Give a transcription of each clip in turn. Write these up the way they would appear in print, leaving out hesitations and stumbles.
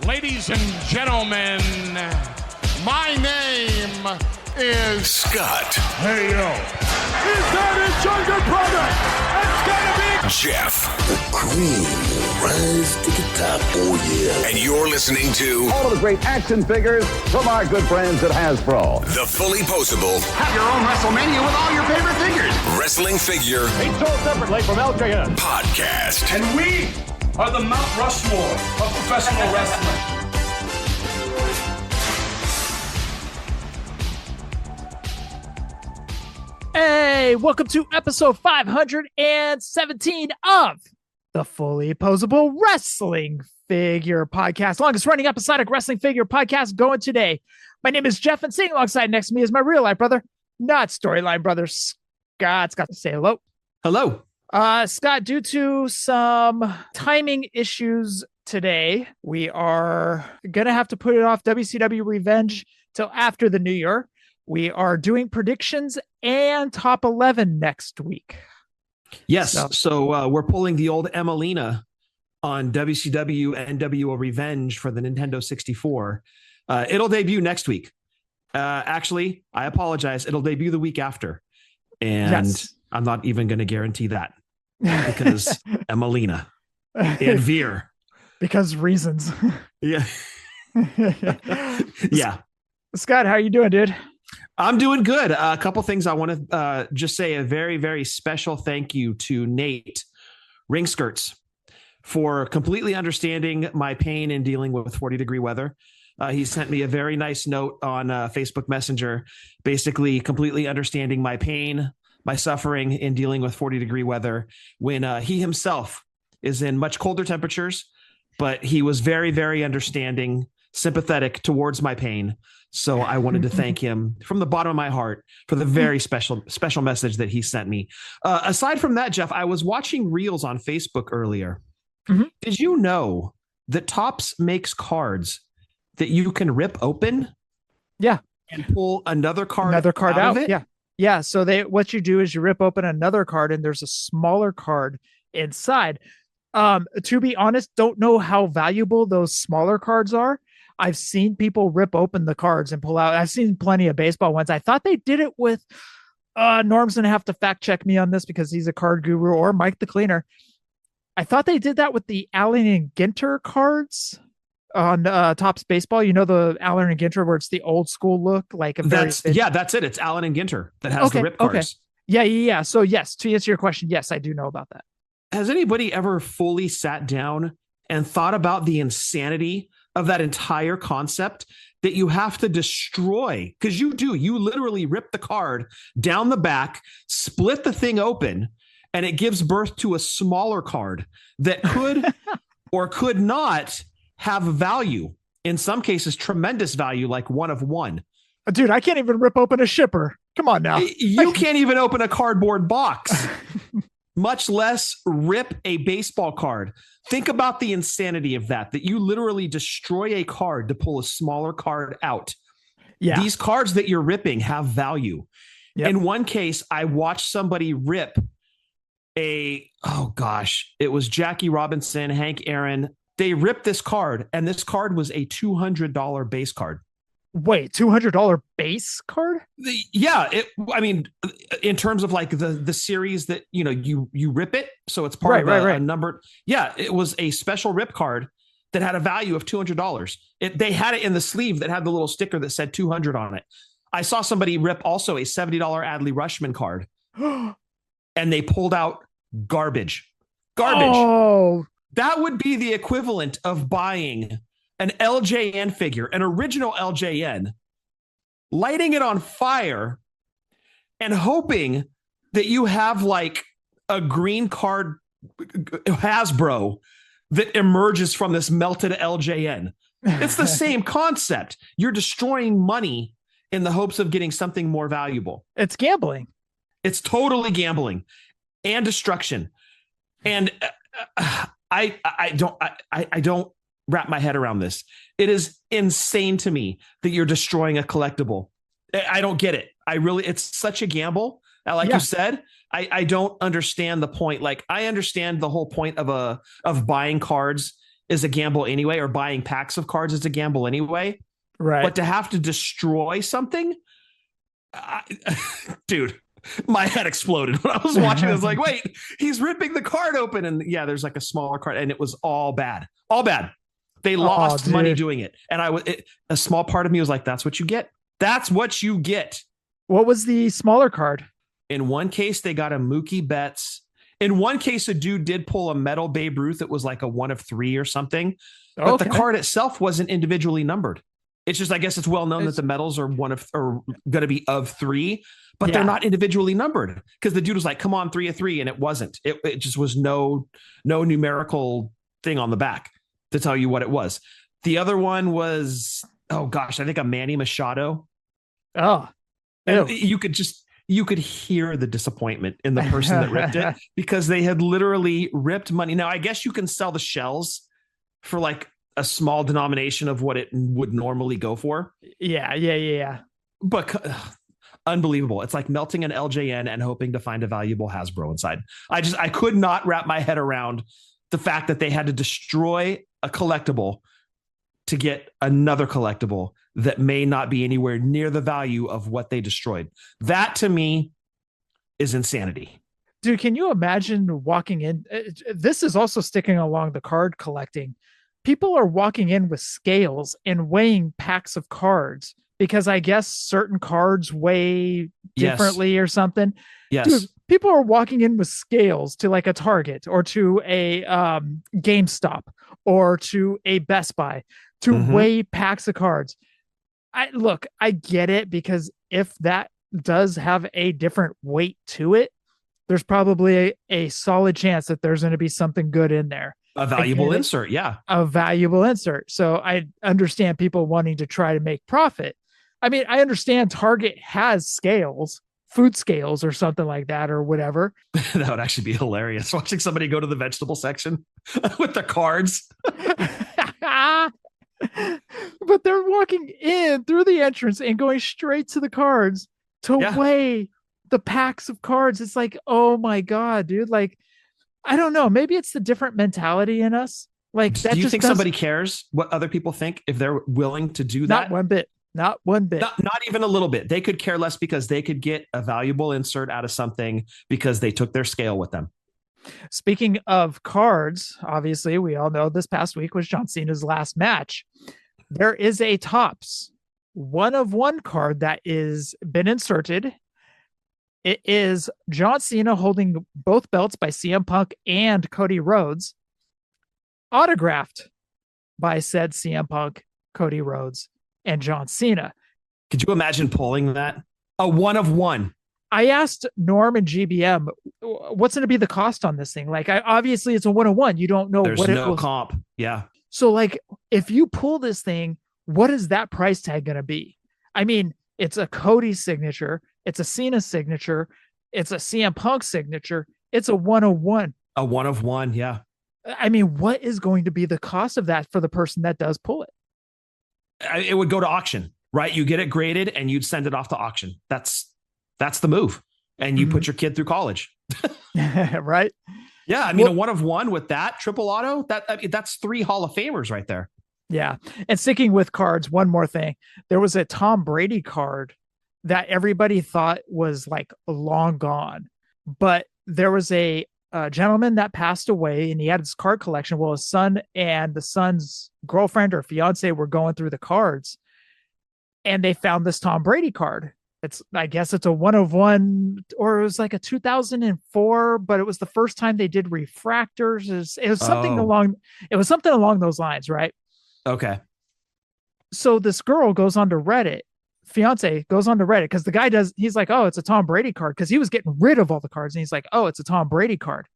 Ladies and gentlemen, my name is Scott. Hey, yo. Is that his younger brother? It's gonna be Jeff. The cream will rise to the top. Oh, yeah. And you're listening to all of the great action figures from our good friends at Hasbro. The Fullyposeable. Have your own WrestleMania with all your favorite figures. Wrestling figure. Each sold separately from LJN. Podcast. And we are the Mount Rushmore of professional wrestling. Hey, welcome to episode 517 of the Fullyposeable Wrestling Figure Podcast, longest running episodic wrestling figure podcast going today. My name is Jeff, and sitting alongside next to me is my real life brother, not storyline brother, Scott. Scott, say hello. Hello. Scott, due to some timing issues today, we are going to have to put it off WCW Revenge till after the new year. We are doing predictions and top 11 next week. Yes. So we're pulling the old Emelina on WCW NWO Revenge for the Nintendo 64. It'll debut next week. Actually, I apologize. It'll debut the week after. And yes. I'm not even going to guarantee that because Emelina and Veer. Because reasons. Yeah. Yeah. Scott, how are you doing, dude? I'm doing good. A couple things I want to just say a very, very special thank you to Nate Ringskirts for completely understanding my pain in dealing with 40-degree weather. He sent me a very nice note on Facebook Messenger, basically completely understanding my pain, my suffering in dealing with 40-degree weather when he himself is in much colder temperatures, but he was very, very understanding, sympathetic towards my pain. So I wanted to thank him from the bottom of my heart for the very special message that he sent me. Aside from that, Jeff, I was watching Reels on Facebook earlier. Mm-hmm. Did you know that Topps makes cards that you can rip open? Yeah. And pull another card out of it? Yeah. Yeah. So what you do is you rip open another card and there's a smaller card inside. To be honest, don't know how valuable those smaller cards are. I've seen people rip open the cards and pull out. I've seen plenty of baseball ones. I thought they did it with Norm's going to have to fact check me on this because he's a card guru, or Mike the Cleaner. I thought they did that with the Allen and Ginter cards on Topps Baseball. You know, the Allen and Ginter where it's the old school look. That's it. It's Allen and Ginter that has the rip cards. Okay. Yeah. So yes, to answer your question, yes, I do know about that. Has anybody ever fully sat down and thought about the insanity of that entire concept that you have to destroy? Because you literally rip the card down the back, split the thing open, and it gives birth to a smaller card that could or could not have value. In some cases, tremendous value, like one of one. Dude, I can't even rip open a shipper. Come on now. You can't even open a cardboard box, much less rip a baseball card. Think about the insanity of that you literally destroy a card to pull a smaller card out. Yeah. These cards that you're ripping have value. Yep. In one case, I watched somebody rip it was Jackie Robinson, Hank Aaron. They ripped this card, and this card was a $200 base card. Wait, $200 base card? Yeah, in terms of like the series that you rip it, so it's part of a number. Yeah, it was a special rip card that had a value of $200. They had it in the sleeve that had the little sticker that said 200 on it. I saw somebody rip also a $70 Adley Rushman card, and they pulled out garbage. Oh, that would be the equivalent of buying an LJN figure, an original LJN, lighting it on fire and hoping that you have like a green card Hasbro that emerges from this melted LJN. It's the same concept. You're destroying money in the hopes of getting something more valuable. It's gambling. It's totally gambling and destruction. And I don't wrap my head around this. It is insane to me that you're destroying a collectible. I don't get it. It's such a gamble. Like you said, I don't understand the point. Like I understand the whole point of buying cards is a gamble anyway, or buying packs of cards is a gamble anyway. Right. But to have to destroy something, dude, my head exploded when I was watching. I was like, wait, he's ripping the card open. And yeah, there's like a smaller card, and it was all bad. All bad. They lost money doing it. And a small part of me was like, that's what you get. That's what you get. What was the smaller card? In one case, they got a Mookie Betts. In one case, a dude did pull a metal Babe Ruth. It was like a 1 of 3 or something. But the card itself wasn't individually numbered. It's just, I guess it's well known that the medals are going to be of 3, but they're not individually numbered, because the dude was like, come on, 3 of 3. And it wasn't. It just was no numerical thing on the back to tell you what it was. The other one was, oh gosh, I think a Manny Machado. Oh, and you could hear the disappointment in the person that ripped it, because they had literally ripped money. Now, I guess you can sell the shells for like a small denomination of what it would normally go for. Yeah. But unbelievable. It's like melting an LJN and hoping to find a valuable Hasbro inside. I could not wrap my head around the fact that they had to destroy a collectible to get another collectible that may not be anywhere near the value of what they destroyed. That to me is insanity. Dude, can you imagine walking in? This is also sticking along the card collecting. People are walking in with scales and weighing packs of cards, because I guess certain cards weigh differently or something. Yes. Dude, people are walking in with scales to like a Target or to a GameStop or to a Best Buy to weigh packs of cards. I get it, because if that does have a different weight to it, there's probably a solid chance that there's going to be something good in there. A valuable insert. Yeah. A valuable insert. So I understand people wanting to try to make profit. I mean, I understand Target has scales, food scales or something like that or whatever. That would actually be hilarious. Watching somebody go to the vegetable section with the cards. But they're walking in through the entrance and going straight to the cards to weigh the packs of cards. It's like, oh my God, dude. Like, I don't know. Maybe it's the different mentality in us. Like, that do you think somebody cares what other people think if they're willing to do that? Not one bit. Not one bit. Not even a little bit. They could care less, because they could get a valuable insert out of something because they took their scale with them. Speaking of cards, obviously, we all know this past week was John Cena's last match. There is a Topps 1 of 1 card that is been inserted. It is John Cena holding both belts by CM Punk and Cody Rhodes, autographed by said CM Punk, Cody Rhodes, and John Cena. Could you imagine pulling that? A 1 of 1. I asked Norm and GBM, what's going to be the cost on this thing? Like, obviously it's a 1 of 1. You don't know There's what no comp. Yeah. So like, if you pull this thing, what is that price tag going to be? I mean, it's a Cody signature. It's a Cena signature. It's a CM Punk signature. It's a 1 of 1. A 1 of 1. Yeah. I mean, what is going to be the cost of that for the person that does pull it? It would go to auction, right? You get it graded and you'd send it off to auction. That's the move. And you put your kid through college. Right. Yeah. I mean, a 1 of 1 with that triple auto, that's 3 Hall of Famers right there. Yeah. And sticking with cards, one more thing. There was a Tom Brady card that everybody thought was like long gone, but there was a gentleman that passed away and he had his card collection. Well, his son and the son's girlfriend or fiance were going through the cards and they found this Tom Brady card. I guess it's a 1 of 1, or it was like a 2004, but it was the first time they did refractors. It was something along those lines, right? Okay. So this girl goes on to Reddit, fiance goes on to Reddit, because the guy he's like, oh, it's a Tom Brady card, because he was getting rid of all the cards. And he's like, oh, it's a Tom Brady card.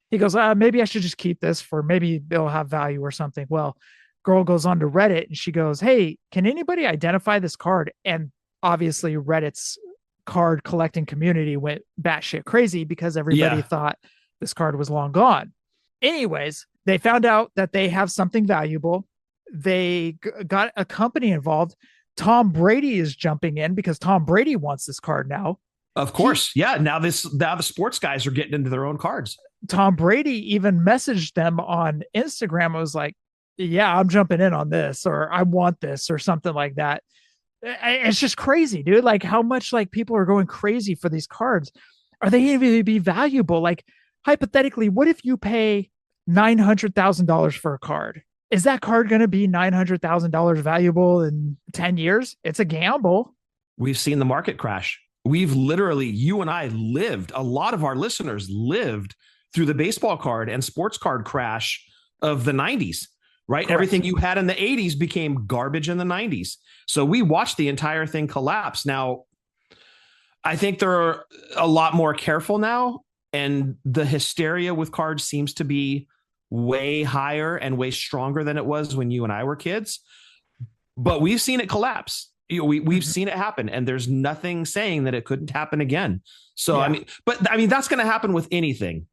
He goes, maybe I should just keep this for maybe they'll have value or something. Well, girl goes on to Reddit and she goes, hey, can anybody identify this card? And obviously Reddit's card collecting community went batshit crazy because everybody thought this card was long gone. Anyways, they found out that they have something valuable. They got a company involved. Tom Brady is jumping in because Tom Brady wants this card now. Of course. Now the sports guys are getting into their own cards. Tom Brady even messaged them on Instagram. It was like, yeah, I'm jumping in on this, or I want this, or something like that. It's just crazy, dude. Like how much like people are going crazy for these cards. Are they even be valuable? Like hypothetically, what if you pay $900,000 for a card? Is that card going to be $900,000 valuable in 10 years? It's a gamble. We've seen the market crash. We've literally, you and I lived, a lot of our listeners lived through the baseball card and sports card crash of the 90s, right? Correct. Everything you had in the 80s became garbage in the 90s. So we watched the entire thing collapse. Now, I think they're a lot more careful now, and the hysteria with cards seems to be way higher and way stronger than it was when you and I were kids. But we've seen it collapse. We've seen it happen, and there's nothing saying that it couldn't happen again. So, yeah. I mean, that's going to happen with anything,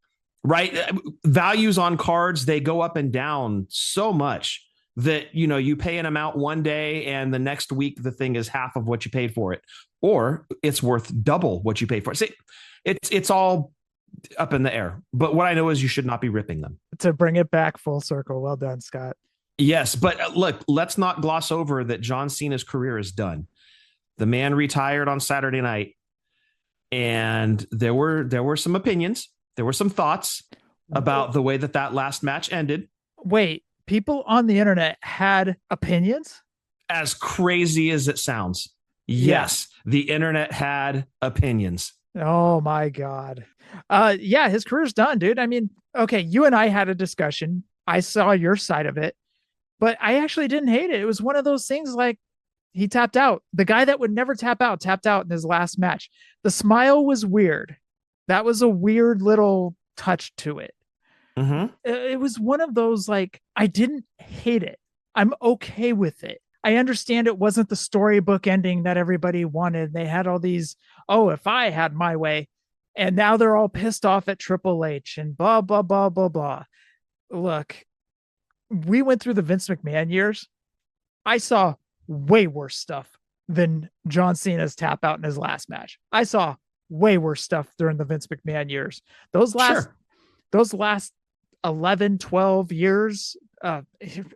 right? Values on cards, they go up and down so much that, you pay an amount one day and the next week, the thing is half of what you paid for it, or it's worth double what you paid for it. See, it's all up in the air. But what I know is you should not be ripping them. To bring it back full circle. Well done, Scott. Yes, but look, let's not gloss over that John Cena's career is done. The man retired on Saturday night, and there were some opinions, there were some thoughts about the way that last match ended. Wait, people on the internet had opinions? As crazy as it sounds, yes, the internet had opinions. Oh my God. Yeah, his career's done, dude. I mean, okay, you and I had a discussion. I saw your side of it. But I actually didn't hate it. It was one of those things like he tapped out. The guy that would never tap out tapped out in his last match. The smile was weird. That was a weird little touch to it. Mm-hmm. It was one of those like, I didn't hate it. I'm okay with it. I understand it wasn't the storybook ending that everybody wanted. They had all these, if I had my way. And now they're all pissed off at Triple H and blah, blah, blah, blah, blah. Look, we went through the Vince McMahon years. I saw way worse stuff than John Cena's tap out in his last match. I saw way worse stuff during the Vince McMahon years. Those last 11, 12 years,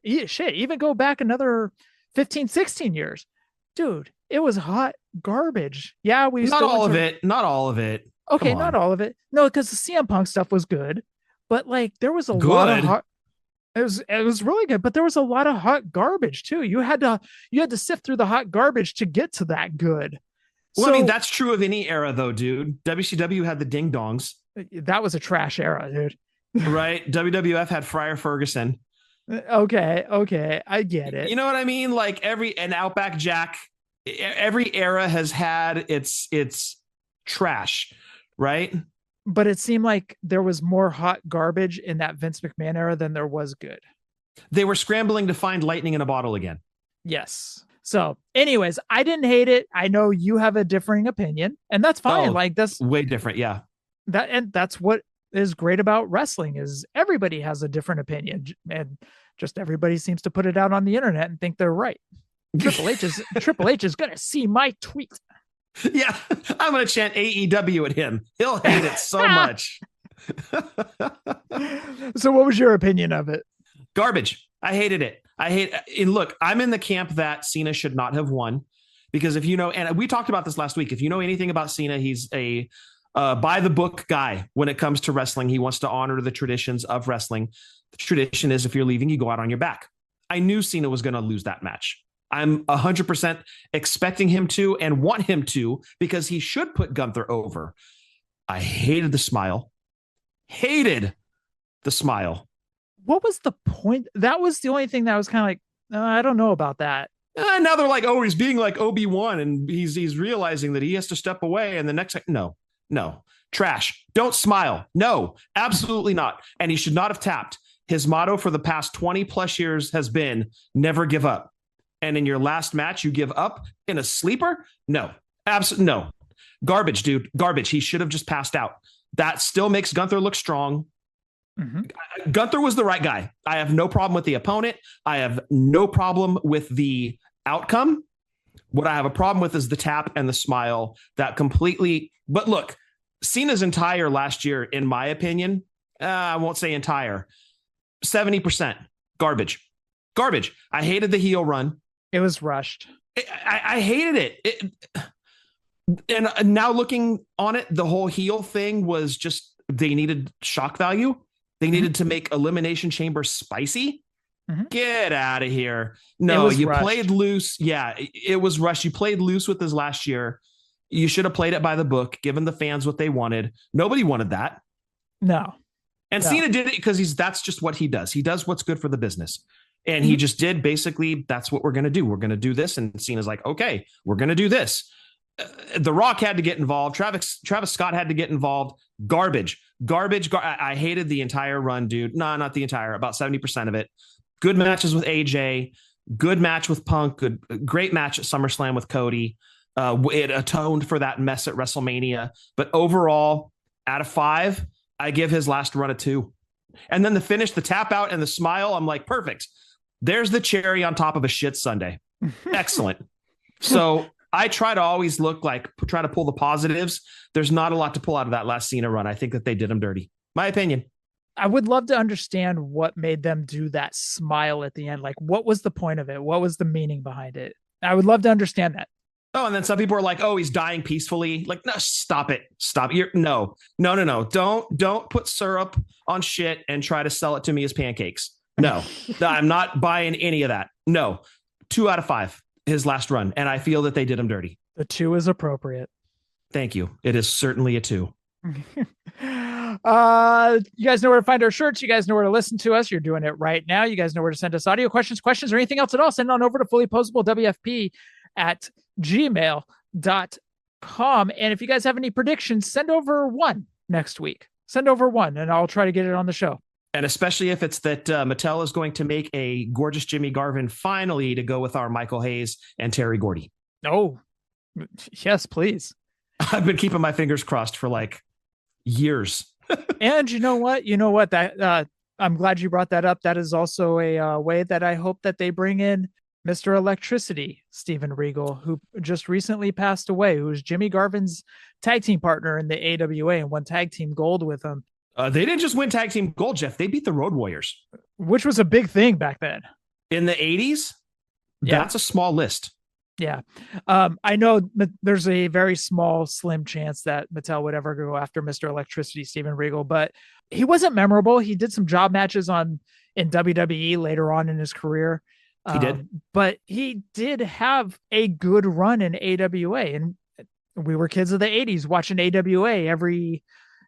even go back another 15, 16 years. Dude, it was hot garbage. Yeah, not all of it. Okay, not all of it. No, because the CM Punk stuff was good, but like there was a lot of hot. It was really good, but there was a lot of hot garbage too. You had to sift through the hot garbage to get to that good. Well, I mean, that's true of any era though, dude. WCW had the ding dongs. That was a trash era, dude. Right? WWF had Friar Ferguson. Okay. I get it. You know what I mean? Like and Outback Jack, every era has had its trash, right? But it seemed like there was more hot garbage in that Vince McMahon era than there was good. They were scrambling to find lightning in a bottle again. Yes. So anyways, I didn't hate it. I know you have a differing opinion, and that's fine. Like that's way different. Yeah. That's what is great about wrestling is everybody has a different opinion, and just everybody seems to put it out on the internet and think they're right. Triple H is going to see my tweet. Yeah, I'm going to chant AEW at him. He'll hate it so much. So what was your opinion of it? Garbage. I hated it. And look, I'm in the camp that Cena should not have won because if you know, and we talked about this last week, if you know anything about Cena, he's a by the book guy when it comes to wrestling. He wants to honor the traditions of wrestling. The tradition is if you're leaving, you go out on your back. I knew Cena was going to lose that match. I'm 100% expecting him to and want him to because he should put Gunther over. I hated the smile. Hated the smile. What was the point? That was the only thing that was kind of like, I don't know about that. Now they're like, he's being like Obi-Wan and he's realizing that he has to step away. And the next, no, trash. Don't smile. No, absolutely not. And he should not have tapped. His motto for the past 20 plus years has been never give up. And in your last match, you give up in a sleeper? No, absolutely no. Garbage, dude. Garbage. He should have just passed out. That still makes Gunther look strong. Mm-hmm. Gunther was the right guy. I have no problem with the opponent. I have no problem with the outcome. What I have a problem with is the tap and the smile that completely. But look, Cena's entire last year, in my opinion, I won't say entire, 70% garbage. Garbage. I hated the heel run. It was rushed. I hated it. And now looking on it, the whole heel thing was just, they needed shock value. They needed to make Elimination Chamber spicy. Get out of here. No, you rushed. Played loose. Yeah, it was rushed. You played loose with this last year. You should have played it by the book, given the fans what they wanted. Nobody wanted that. No. And Cena did it because that's just what he does. He does what's good for the business. And he just did basically, that's what we're going to do. We're going to do this. And Cena's like, okay, we're going to do this. The Rock had to get involved. Travis Scott had to get involved. Garbage. I hated the entire run, dude. No, not the entire, about 70% of it. Good matches with AJ. Good match with Punk. Great match at SummerSlam with Cody. It atoned for that mess at WrestleMania. But overall, out of 5, I give his last run a 2. And then the finish, the tap out and the smile, I'm like, perfect. There's the cherry on top of a shit sundae. Excellent. So I try to always try to pull the positives. There's not a lot to pull out of that last Cena run. I think that they did him dirty. My opinion. I would love to understand what made them do that smile at the end. Like, what was the point of it? What was the meaning behind it? I would love to understand that. Oh, and then some people are like, oh, he's dying peacefully. Like, no, stop it. Stop. No. Don't put syrup on shit and try to sell it to me as pancakes. No, I'm not buying any of that. No, 2 out of 5, his last run. And I feel that they did him dirty. The 2 is appropriate. Thank you. It is certainly a 2. You guys know where to find our shirts. You guys know where to listen to us. You're doing it right now. You guys know where to send us audio questions, or anything else at all. Send on over to fullyposeablewfp@gmail.com. And if you guys have any predictions, send over one next week. Send over one, and I'll try to get it on the show. And especially if it's that Mattel is going to make a gorgeous Jimmy Garvin finally to go with our Michael Hayes and Terry Gordy. Oh, yes, please. I've been keeping my fingers crossed for like years. And you know what? That I'm glad you brought that up. That is also a way that I hope that they bring in Mr. Electricity, Steven Regal, who just recently passed away, who was Jimmy Garvin's tag team partner in the AWA and won tag team gold with him. They didn't just win tag team gold, Jeff. They beat the Road Warriors, which was a big thing back then. In the 80s? Yeah. That's a small list. Yeah. I know there's a very small, slim chance that Mattel would ever go after Mr. Electricity, Steven Regal, but he wasn't memorable. He did some job matches in WWE later on in his career. He did. But he did have a good run in AWA. And we were kids of the 80s watching AWA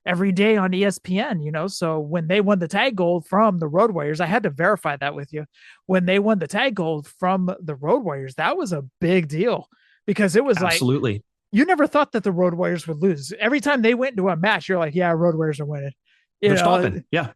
every day on ESPN, so when they won the tag gold from the Road Warriors, I had to verify that with you. When they won the tag gold from the Road Warriors, that was a big deal because it was absolutely like, you never thought that the Road Warriors would lose. Every time they went into a match, you're like, yeah, Road Warriors are winning. They're stopping. Yeah.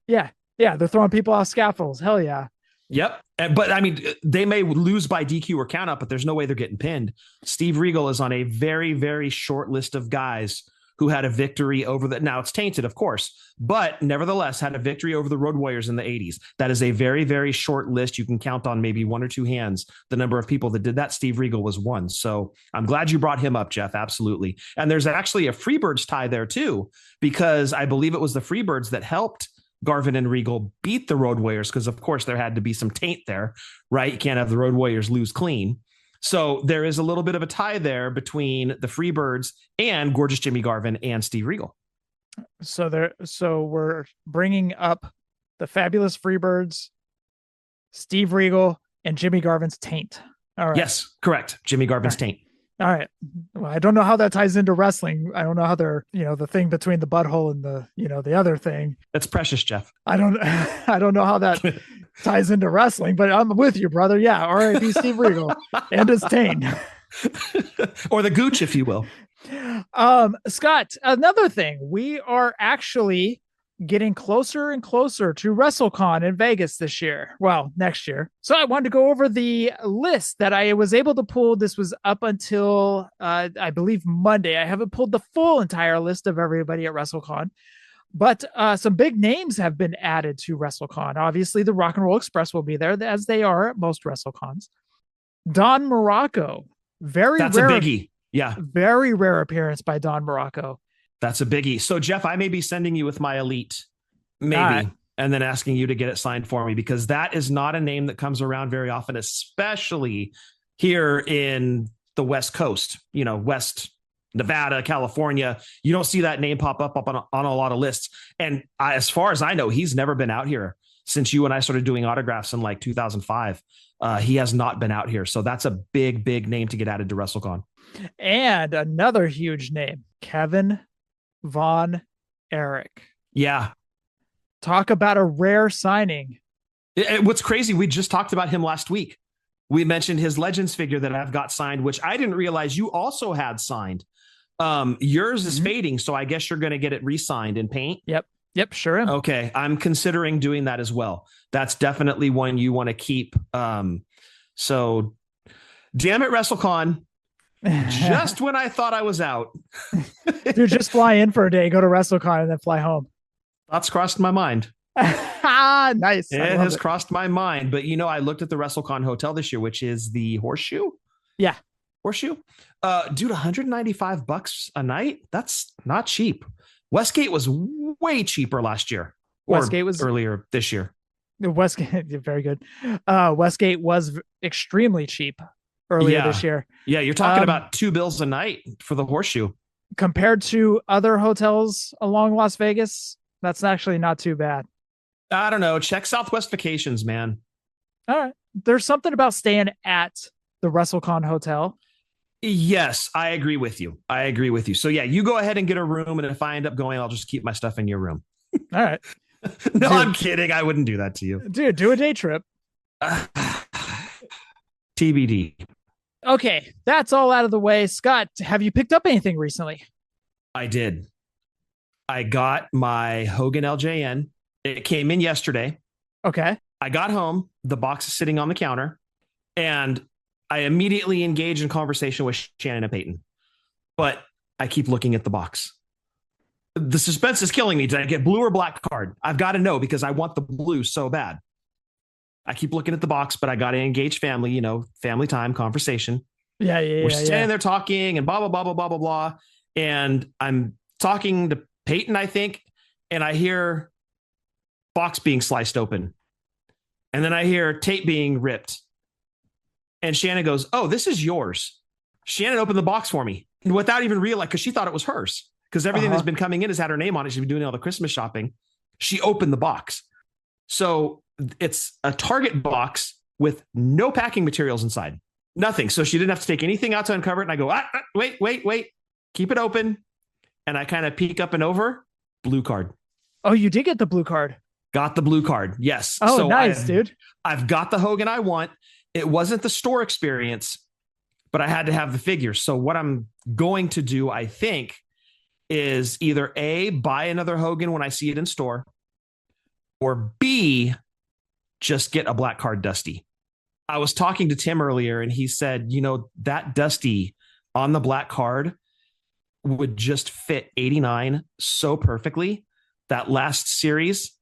They're throwing people off scaffolds. Hell yeah. Yep. But I mean, they may lose by DQ or count out, but there's no way they're getting pinned. Steve Regal is on a very, very short list of guys who had a victory over now it's tainted, of course, but nevertheless had a victory over the Road Warriors in the 80s. That is a very, very short list. You can count on maybe 1 or 2 hands the number of people that did that. Steve Regal was one. So I'm glad you brought him up, Jeff. Absolutely. And there's actually a Freebirds tie there too, because I believe it was the Freebirds that helped Garvin and Regal beat the Road Warriors, because of course there had to be some taint there, right? You can't have the Road Warriors lose clean. So there is a little bit of a tie there between the Freebirds and gorgeous Jimmy Garvin and Steve Regal. So we're bringing up the fabulous Freebirds, Steve Regal, and Jimmy Garvin's taint. All right. Yes, correct. Jimmy Garvin's taint. All right. Well, I don't know how that ties into wrestling. I don't know how they're, the thing between the butthole and the other thing. That's precious, Jeff. I don't know how that ties into wrestling, but I'm with you, brother. Yeah. R.I.P. Steve Regal and his taint. Or the gooch, if you will. Scott, another thing, we are actually getting closer and closer to WrestleCon in Vegas this year. Well, next year. So I wanted to go over the list that I was able to pull. This was up until, I believe, Monday. I haven't pulled the full entire list of everybody at WrestleCon, but some big names have been added to WrestleCon. Obviously, the Rock and Roll Express will be there, as they are at most WrestleCons. Don Morocco. That's rare. A biggie. Yeah. Very rare appearance by Don Morocco. That's a biggie. So, Jeff, I may be sending you with my elite. Maybe. and then asking you to get it signed for me, because that is not a name that comes around very often, especially here in the West Coast, West Nevada, California. You don't see that name pop up on a lot of lists. And as far as I know, he's never been out here since you and I started doing autographs in like 2005. He has not been out here. So that's a big, big name to get added to WrestleCon. And another huge name, Kevin Von Erich. Yeah. Talk about a rare signing. What's crazy, we just talked about him last week. We mentioned his Legends figure that I've got signed, which I didn't realize you also had signed. Yours is fading, so I guess you're going to get it re-signed in paint. Yep, sure am. Okay, I'm considering doing that as well. That's definitely one you want to keep. So, damn it, WrestleCon. Just when I thought I was out. Dude, just fly in for a day, go to WrestleCon, and then fly home. Thoughts crossed my mind. Nice. It has crossed my mind. But, I looked at the WrestleCon hotel this year, which is the Horseshoe. Yeah. Horseshoe. Dude, $195 a night. That's not cheap. Westgate was way cheaper last year. Westgate was earlier this year. Westgate, very good. Westgate was extremely cheap earlier this year. Yeah, you're talking about $2 a night for the Horseshoe. Compared to other hotels along Las Vegas, that's actually not too bad. I don't know. Check Southwest Vacations, man. All right. There's something about staying at the WrestleCon hotel. Yes, I agree with you. So yeah, you go ahead and get a room. And if I end up going, I'll just keep my stuff in your room. All right. No, dude, I'm kidding. I wouldn't do that to you. Dude, do a day trip. TBD. Okay. That's all out of the way. Scott, have you picked up anything recently? I did. I got my Hogan LJN. It came in yesterday. Okay. I got home. The box is sitting on the counter. And I immediately engage in conversation with Shannon and Peyton. But I keep looking at the box. The suspense is killing me. Did I get blue or black card? I've got to know because I want the blue so bad. I keep looking at the box, but I got to engage family, family time, conversation. Yeah. We're standing there talking and blah, blah, blah, blah, blah, blah, blah. And I'm talking to Peyton, I think, and I hear box being sliced open. And then I hear tape being ripped. And Shannon goes, "Oh, this is yours." Shannon opened the box for me without even realizing, because she thought it was hers. Because everything that's been coming in has had her name on it. She's been doing all the Christmas shopping. She opened the box. So it's a Target box with no packing materials inside. Nothing. So she didn't have to take anything out to uncover it. And I go, wait. Keep it open. And I kind of peek up and over. Blue card. Oh, you did get the blue card. Got the blue card. Yes. Oh, so nice, dude. I've got the Hogan I want. It wasn't the store experience, but I had to have the figure. So what I'm going to do, I think, is either A, buy another Hogan when I see it in store, or B, just get a black card Dusty. I was talking to Tim earlier and he said, that Dusty on the black card would just fit 89 so perfectly. That last series,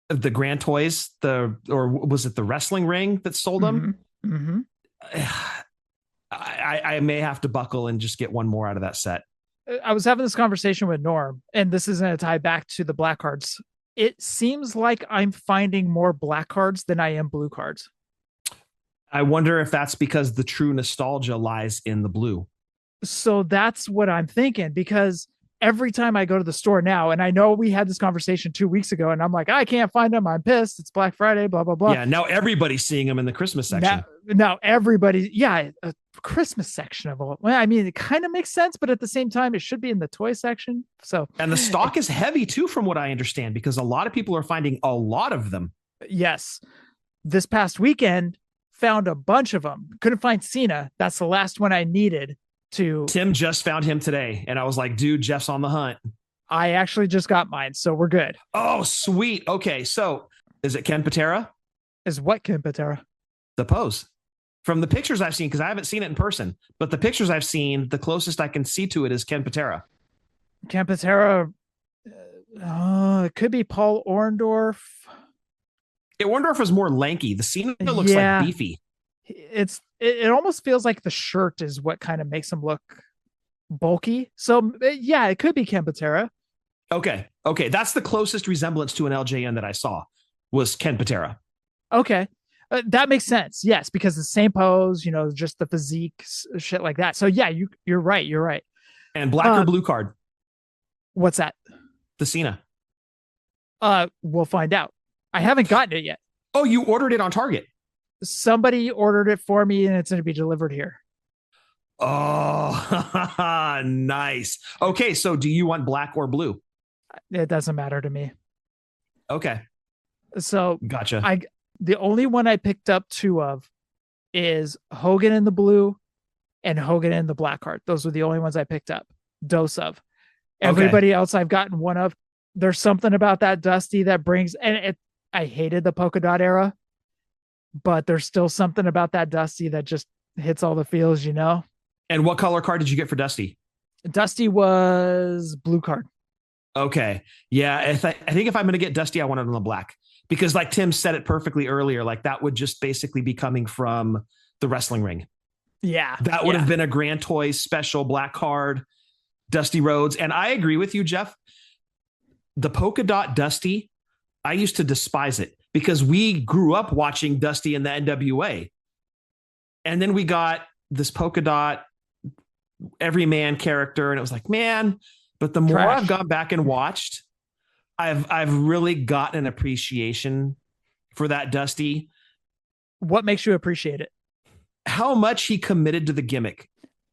the Grand Toys, or was it the wrestling ring that sold them? Mm-hmm. I may have to buckle and just get one more out of that set. I was having this conversation with Norm, and this is going to tie back to the black cards. It seems like I'm finding more black cards than I am blue cards. I wonder if that's because the true nostalgia lies in the blue. So that's what I'm thinking, because every time I go to the store now, and I know we had this conversation 2 weeks ago, and I'm like, I can't find them. I'm pissed. It's Black Friday, blah, blah, blah. Yeah. Now everybody's seeing them in the Christmas section. Now everybody, a Christmas section of all. Well, I mean, it kind of makes sense, but at the same time, it should be in the toy section. So, and the stock is heavy too, from what I understand, because a lot of people are finding a lot of them. Yes. This past weekend, found a bunch of them. Couldn't find Cena. That's the last one I needed. Tim just found him today, and I was like, dude, Jeff's on the hunt. I actually just got mine, so we're good. Oh, sweet. Okay, so is it Ken Patera? Is what Ken Patera? The pose. From the pictures I've seen, because I haven't seen it in person, but the pictures I've seen, the closest I can see to it is Ken Patera. Ken Patera, it could be Paul Orndorff. Orndorff is more lanky. The Cena looks like beefy. It almost feels like the shirt is what kind of makes him look bulky. So yeah, it could be Ken Patera. Okay. That's the closest resemblance to an LJN that I saw was Ken Patera. Okay. That makes sense. Yes, because the same pose, just the physique, shit like that. So yeah, you're right. You're right. And black or blue card? What's that? The Cena. We'll find out. I haven't gotten it yet. Oh, you ordered it on Target? Somebody ordered it for me and it's going to be delivered here. Oh, nice. Okay, so do you want black or blue? It doesn't matter to me. Okay. So gotcha. The only one I picked up 2 of is Hogan in the blue and Hogan in the black card. Those were the only ones I picked up. Dose of. Everybody else I've gotten 1 of. There's something about that Dusty that brings, and I hated the polka dot era, but there's still something about that Dusty that just hits all the feels, And what color card did you get for Dusty? Dusty was blue card. Okay. Yeah. I think if I'm going to get Dusty, I want it on the black, because like Tim said it perfectly earlier, like that would just basically be coming from the wrestling ring. Yeah. That would have been a Grand Toys special black card, Dusty Rhodes. And I agree with you, Jeff. The polka dot Dusty, I used to despise it because we grew up watching Dusty in the NWA. And then we got this polka dot everyman character. And it was like, man, but the more I've gone back and watched, I've really gotten an appreciation for that Dusty. What makes you appreciate it? How much he committed to the gimmick.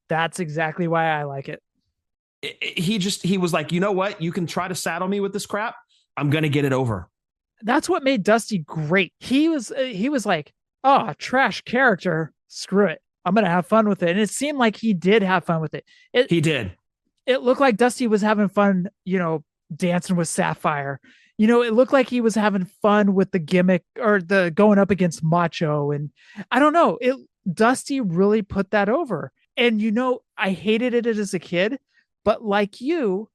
That's exactly why I like it. He was like, you know what? You can try to saddle me with this crap. I'm going to get it over. That's what made Dusty great. He was like, oh, trash character. Screw it. I'm going to have fun with it. And it seemed like he did have fun with it. He did. It looked like Dusty was having fun, dancing with Sapphire. It looked like he was having fun with the gimmick or the going up against Macho. And I don't know, Dusty really put that over. And, I hated it as a kid, but like you,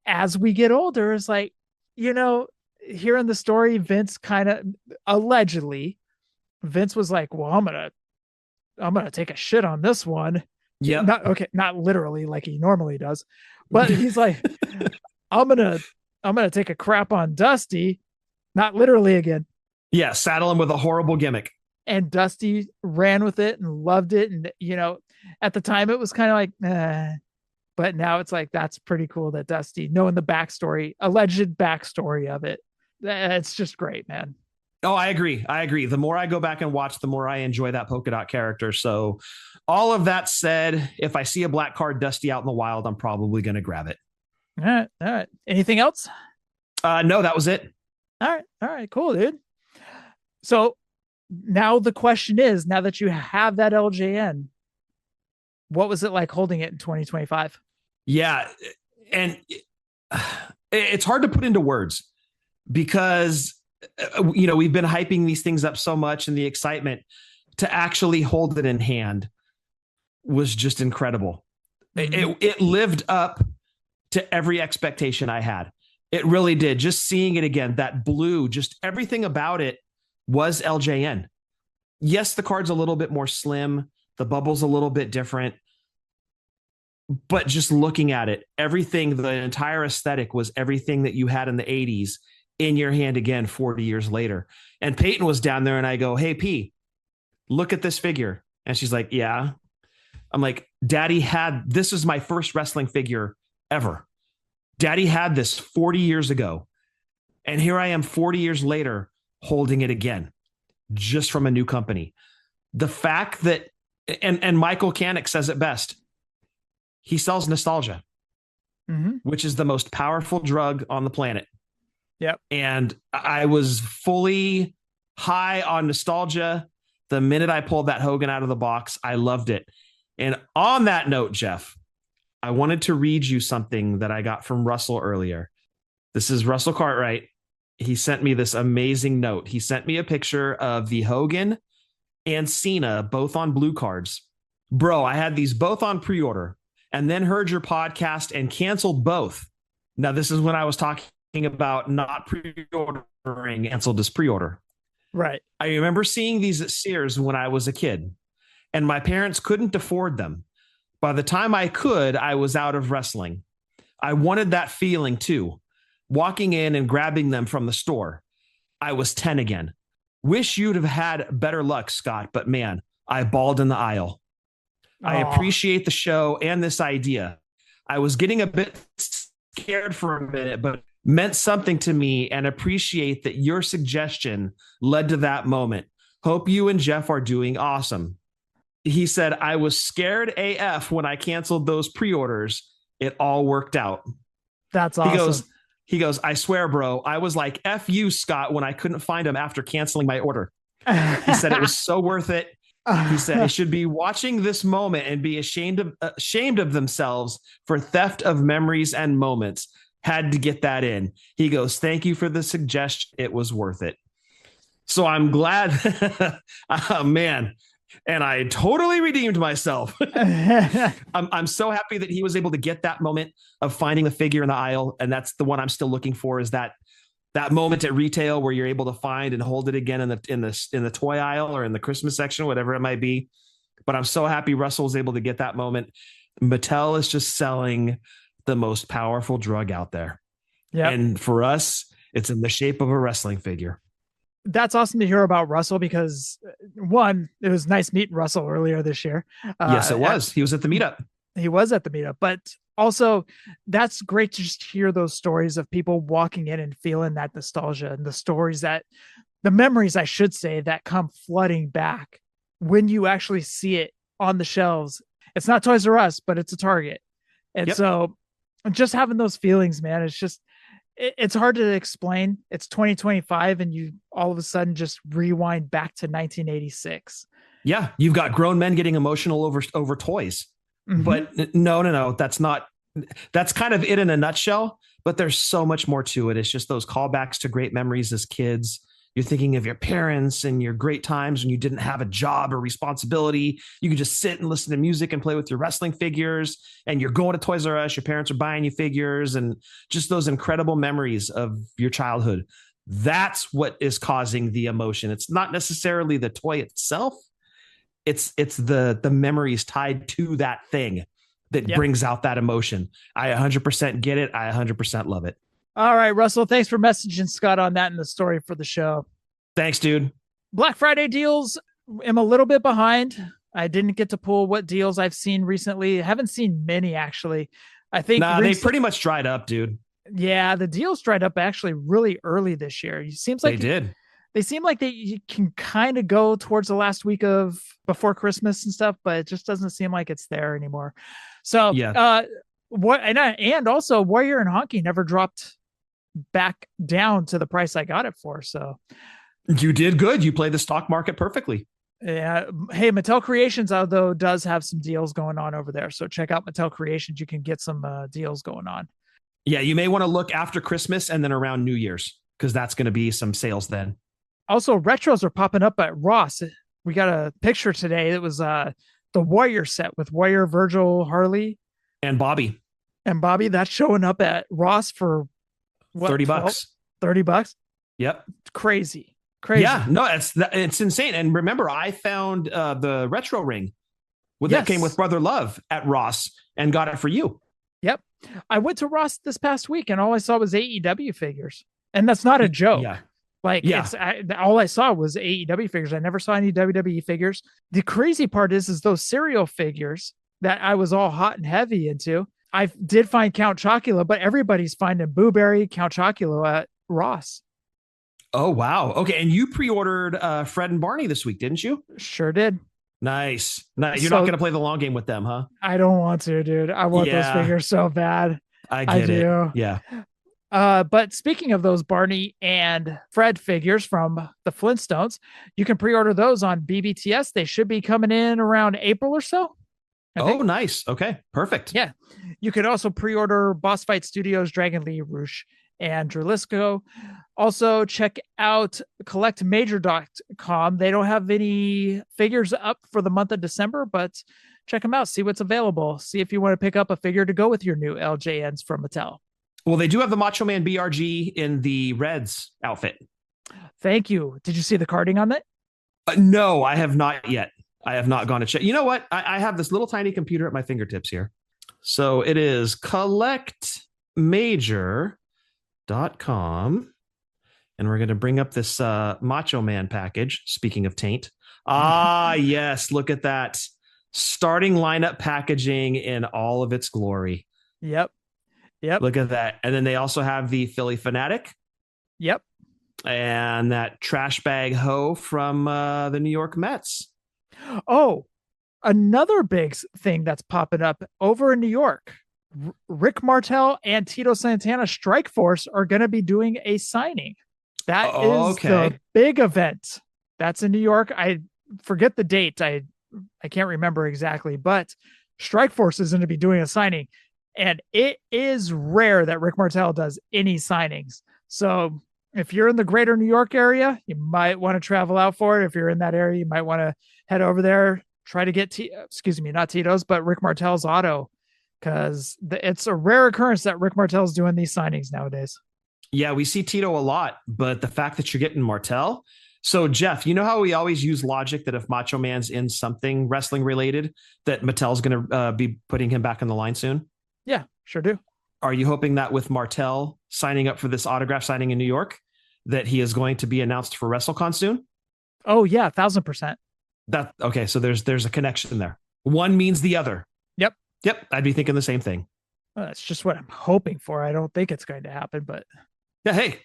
as we get older, it's like, hearing the story, Vince kind of allegedly, Vince was like, well, I'm going to take a shit on this one. Yeah. Not literally like he normally does, but he's like, I'm going to take a crap on Dusty, not literally again. Yeah. Saddle him with a horrible gimmick. And Dusty ran with it and loved it. And, at the time it was kind of like, but now it's like, that's pretty cool that Dusty, knowing the alleged backstory of it. It's just great, man. Oh, I agree. The more I go back and watch, the more I enjoy that polka dot character. So all of that said, if I see a black card Dusty out in the wild, I'm probably going to grab it. All right. Anything else? No, that was it. All right. Cool, dude. So now the question is, now that you have that LJN, what was it like holding it in 2025? Yeah. And it's hard to put into words because, we've been hyping these things up so much, and the excitement to actually hold it in hand was just incredible. Mm-hmm. It lived up to every expectation I had. It really did. Just seeing it again, that blue, just everything about it was LJN. Yes, the card's a little bit more slim. The bubble's a little bit different. But just looking at it, everything, the entire aesthetic was everything that you had in the 80s in your hand again 40 years later. And Peyton was down there and I go, hey, P, look at this figure. And she's like, yeah. I'm like, this is my first wrestling figure ever. Daddy had this 40 years ago. And here I am 40 years later holding it again, just from a new company. The fact that, and Michael Canick says it best, he sells nostalgia, which is the most powerful drug on the planet. Yep. And I was fully high on nostalgia. The minute I pulled that Hogan out of the box, I loved it. And on that note, Jeff, I wanted to read you something that I got from Russell earlier. This is Russell Cartwright. He sent me this amazing note. He sent me a picture of the Hogan and Cena, both on blue cards. Bro, I had these both on pre-order and then heard your podcast and canceled both. Now, this is when I was talking about not pre-ordering, canceled as pre-order. Right. I remember seeing these at Sears when I was a kid, and my parents couldn't afford them. By the time I could, I was out of wrestling. I wanted that feeling too. walking in and grabbing them from the store. I was 10 again. Wish you'd have had better luck, Scott, but man, I bawled in the aisle. I appreciate the show and this idea. I was getting a bit scared for a minute, but meant something to me, and appreciate that your suggestion led to that moment. Hope you and Jeff are doing awesome. He said, I was scared AF when I canceled those pre-orders. It all worked out. That's awesome. He goes, I swear, bro, I was like, F you, Scott, when I couldn't find them after canceling my order. He said it was so worth it. He said they should be watching this moment and be ashamed of themselves for theft of memories and moments. Had to get that in. He goes, thank you for the suggestion. It was worth it. So I'm glad. Oh, man. And I totally redeemed myself. I'm so happy that he was able to get that moment of finding the figure in the aisle. And that's the one I'm still looking for, is that moment at retail where you're able to find and hold it again in the toy aisle or in the Christmas section, whatever it might be. But I'm so happy Russell was able to get that moment. Mattel is just selling the most powerful drug out there. Yeah. And for us, it's in the shape of a wrestling figure. That's awesome to hear about Russell, because one, it was nice meeting Russell earlier this year. Yes, it was. He was at the meetup. He was at the meetup, but also that's great to just hear those stories of people walking in and feeling that nostalgia, and the memories, I should say, that come flooding back when you actually see it on the shelves. It's not Toys R Us, but it's a Target. And so just having those feelings, man, it's hard to explain. It's 2025 and you all of a sudden just rewind back to 1986. Yeah. You've got grown men getting emotional over toys, but no, that's kind of it in a nutshell, but there's so much more to it. It's just those callbacks to great memories as kids. You're thinking of your parents and your great times when you didn't have a job or responsibility. You could just sit and listen to music and play with your wrestling figures, and you're going to Toys R Us. Your parents are buying you figures, and just those incredible memories of your childhood. That's what is causing the emotion. It's not necessarily the toy itself. It's the memories tied to that thing that brings out that emotion. I 100% get it. I 100% love it. All right, Russell, thanks for messaging Scott on that and the story for the show. Thanks, dude. Black Friday deals, I'm a little bit behind. I didn't get to pull what deals I've seen recently. I haven't seen many, actually. I think they pretty much dried up, dude. Yeah, the deals dried up actually really early this year. It seems like they seem like you can kind of go towards the last week of before Christmas and stuff, but it just doesn't seem like it's there anymore. So, and also Warrior and Honky never dropped back down to the price I got it for. So you did good. You played the stock market perfectly. Yeah. Hey, Mattel Creations, though, does have some deals going on over there. So check out Mattel Creations. You can get some deals going on. Yeah. You may want to look after Christmas and then around New Year's, because that's going to be some sales then. Also, retros are popping up at Ross. We got a picture today. It was the Warrior set with Warrior, Virgil, Harley, and Bobby. That's showing up at Ross for what, $30. $30? Yep. Crazy. Yeah, no, it's insane. And remember, I found the retro ring that came with Brother Love at Ross and got it for you. Yep. I went to Ross this past week and all I saw was AEW figures. And that's not a joke. Yeah. All I saw was AEW figures. I never saw any WWE figures. The crazy part is those cereal figures that I was all hot and heavy into. I did find Count Chocula, but everybody's finding Boo Berry, Count Chocula at Ross. Oh, wow. Okay. And you pre-ordered Fred and Barney this week, didn't you? Sure did. Nice. You're not going to play the long game with them, huh? I don't want to, dude. I want those figures so bad. I get it. Yeah. But speaking of those Barney and Fred figures from the Flintstones, you can pre-order those on BBTS. They should be coming in around April or so. Oh, nice. Okay, perfect. Yeah. You can also pre-order Boss Fight Studios, Dragon Lee, Roosh, and Dralisco. Also, check out collectmajor.com. They don't have any figures up for the month of December, but check them out. See what's available. See if you want to pick up a figure to go with your new LJNs from Mattel. Well, they do have the Macho Man BRG in the Reds outfit. Thank you. Did you see the carding on that? No, I have not yet. I have not gone to check. You know what? I have this little tiny computer at my fingertips here. So it is Collect Major. and we're going to bring up this Macho Man package. Speaking of taint. Yes. Look at that. Starting lineup packaging in all of its glory. Yep. Look at that. And then they also have the Philly Fanatic. Yep. And that trash bag hoe from the New York Mets. Oh, another big thing that's popping up over in New York. Rick Martel and Tito Santana Strike Force are going to be doing a signing. That is the big event. That's in New York. I forget the date. I can't remember exactly, but Strike Force is going to be doing a signing. And it is rare that Rick Martel does any signings. So if you're in the greater New York area, you might want to travel out for it. If you're in that area, you might want to head over there, try to get, not Tito's, but Rick Martel's auto, because it's a rare occurrence that Rick Martel's doing these signings nowadays. Yeah, we see Tito a lot, but the fact that you're getting Martel. So, Jeff, you know how we always use logic that if Macho Man's in something wrestling related, that Mattel's going to be putting him back in the line soon? Yeah, sure do. Are you hoping that with Martel signing up for this autograph signing in New York, that he is going to be announced for WrestleCon soon? Oh, yeah, 1,000%. Okay, so there's a connection there. One means the other. Yep, I'd be thinking the same thing. Well, that's just what I'm hoping for. I don't think it's going to happen, but yeah, hey,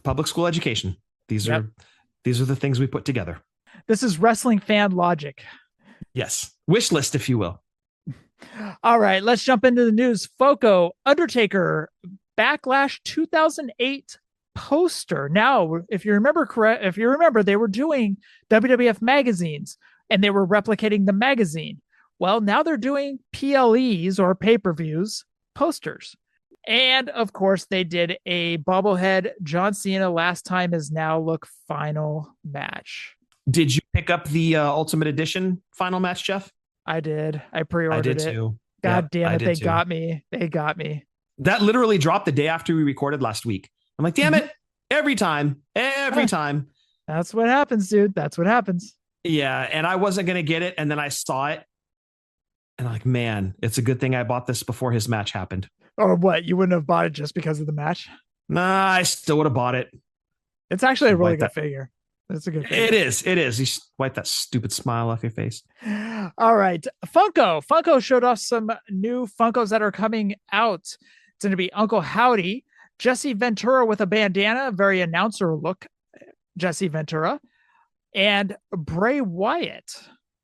public school education. These are the things we put together. This is wrestling fan logic. Yes, wish list, if you will. All right, let's jump into the news. Foco Undertaker Backlash 2008 poster. Now, if you remember, they were doing WWF magazines and they were replicating the magazine. Well, now they're doing PLEs or pay-per-views posters. And of course, they did a bobblehead John Cena Last Time Is Now Look final match. Did you pick up the Ultimate Edition final match, Jeff? I did. I pre-ordered it. I did too. God damn it. They got me. That literally dropped the day after we recorded last week. I'm like, damn it. Every time. That's what happens, dude. That's what happens. Yeah. And I wasn't going to get it. And then I saw it. And I'm like, man, it's a good thing I bought this before his match happened. Or what? You wouldn't have bought it just because of the match? Nah, I still would have bought it. It's actually a really good figure. It's a good figure. It is. You should wipe that stupid smile off your face. All right. Funko showed off some new Funkos that are coming out. It's going to be Uncle Howdy, Jesse Ventura with a bandana, very announcer look, Jesse Ventura, and Bray Wyatt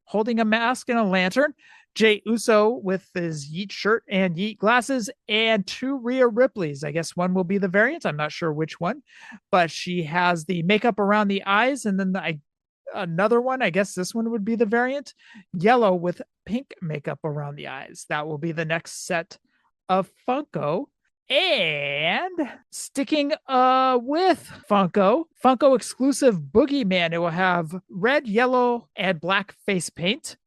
holding a mask and a lantern. Jay Uso with his Yeet shirt and Yeet glasses, and 2 Rhea Ripleys. I guess one will be the variant. I'm not sure which one, but she has the makeup around the eyes, and then another one. I guess this one would be the variant. Yellow with pink makeup around the eyes. That will be the next set of Funko. And sticking with Funko exclusive Boogeyman. It will have red, yellow, and black face paint.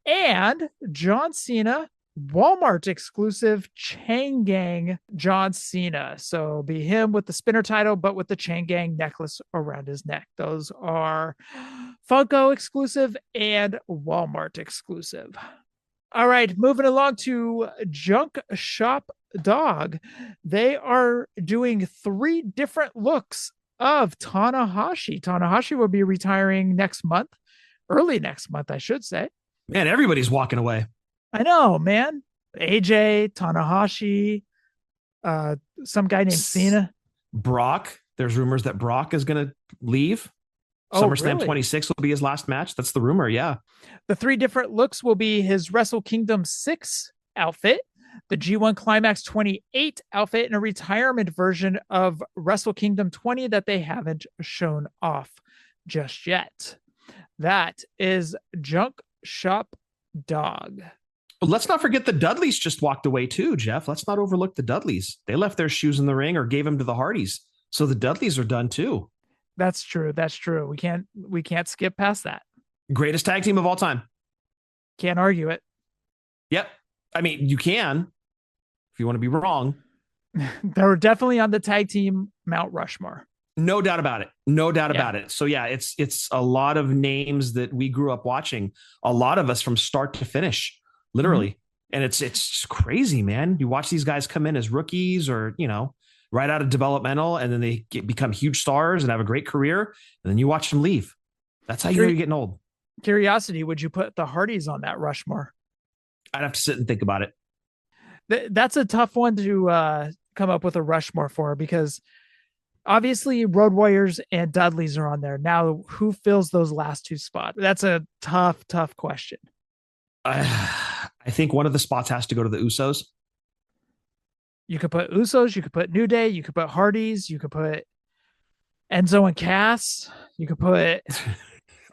And John Cena, Walmart exclusive Chain Gang John Cena. So be him with the spinner title, but with the Chain Gang necklace around his neck. Those are Funko exclusive and Walmart exclusive. All right, moving along to Junk Shop Dog. They are doing 3 different looks of Tanahashi. Tanahashi will be retiring early next month, I should say. Man, everybody's walking away. I know, man. AJ, Tanahashi, some guy named Cena. Brock. There's rumors that Brock is going to leave. SummerSlam really? 26 will be his last match. That's the rumor, yeah. The 3 different looks will be his Wrestle Kingdom 6 outfit, the G1 Climax 28 outfit, and a retirement version of Wrestle Kingdom 20 that they haven't shown off just yet. That is Junk Shop Dog. Let's not forget the Dudleys just walked away too, Jeff. Let's not overlook the Dudleys. They left their shoes in the ring or gave them to the Hardys. So the Dudleys are done too. That's true. We can't skip past that. Greatest tag team of all time. Can't argue it. Yep. I mean, you can if you want to be wrong. They were definitely on the tag team Mount Rushmore. No doubt about it. So yeah, it's a lot of names that we grew up watching, a lot of us from start to finish, literally. Mm-hmm. And it's crazy, man. You watch these guys come in as rookies or, right out of developmental, and then they become huge stars and have a great career, and then you watch them leave. That's how you know you're getting old. Curiosity, would you put the Hardys on that Rushmore? I'd have to sit and think about it. That's a tough one to come up with a Rushmore for, because obviously Road Warriors and Dudleys are on there. Now, who fills those last two spots? That's a tough question. I think one of the spots has to go to the Usos. You could put Usos, you could put New Day, you could put Hardys, you could put Enzo and Cass, you could put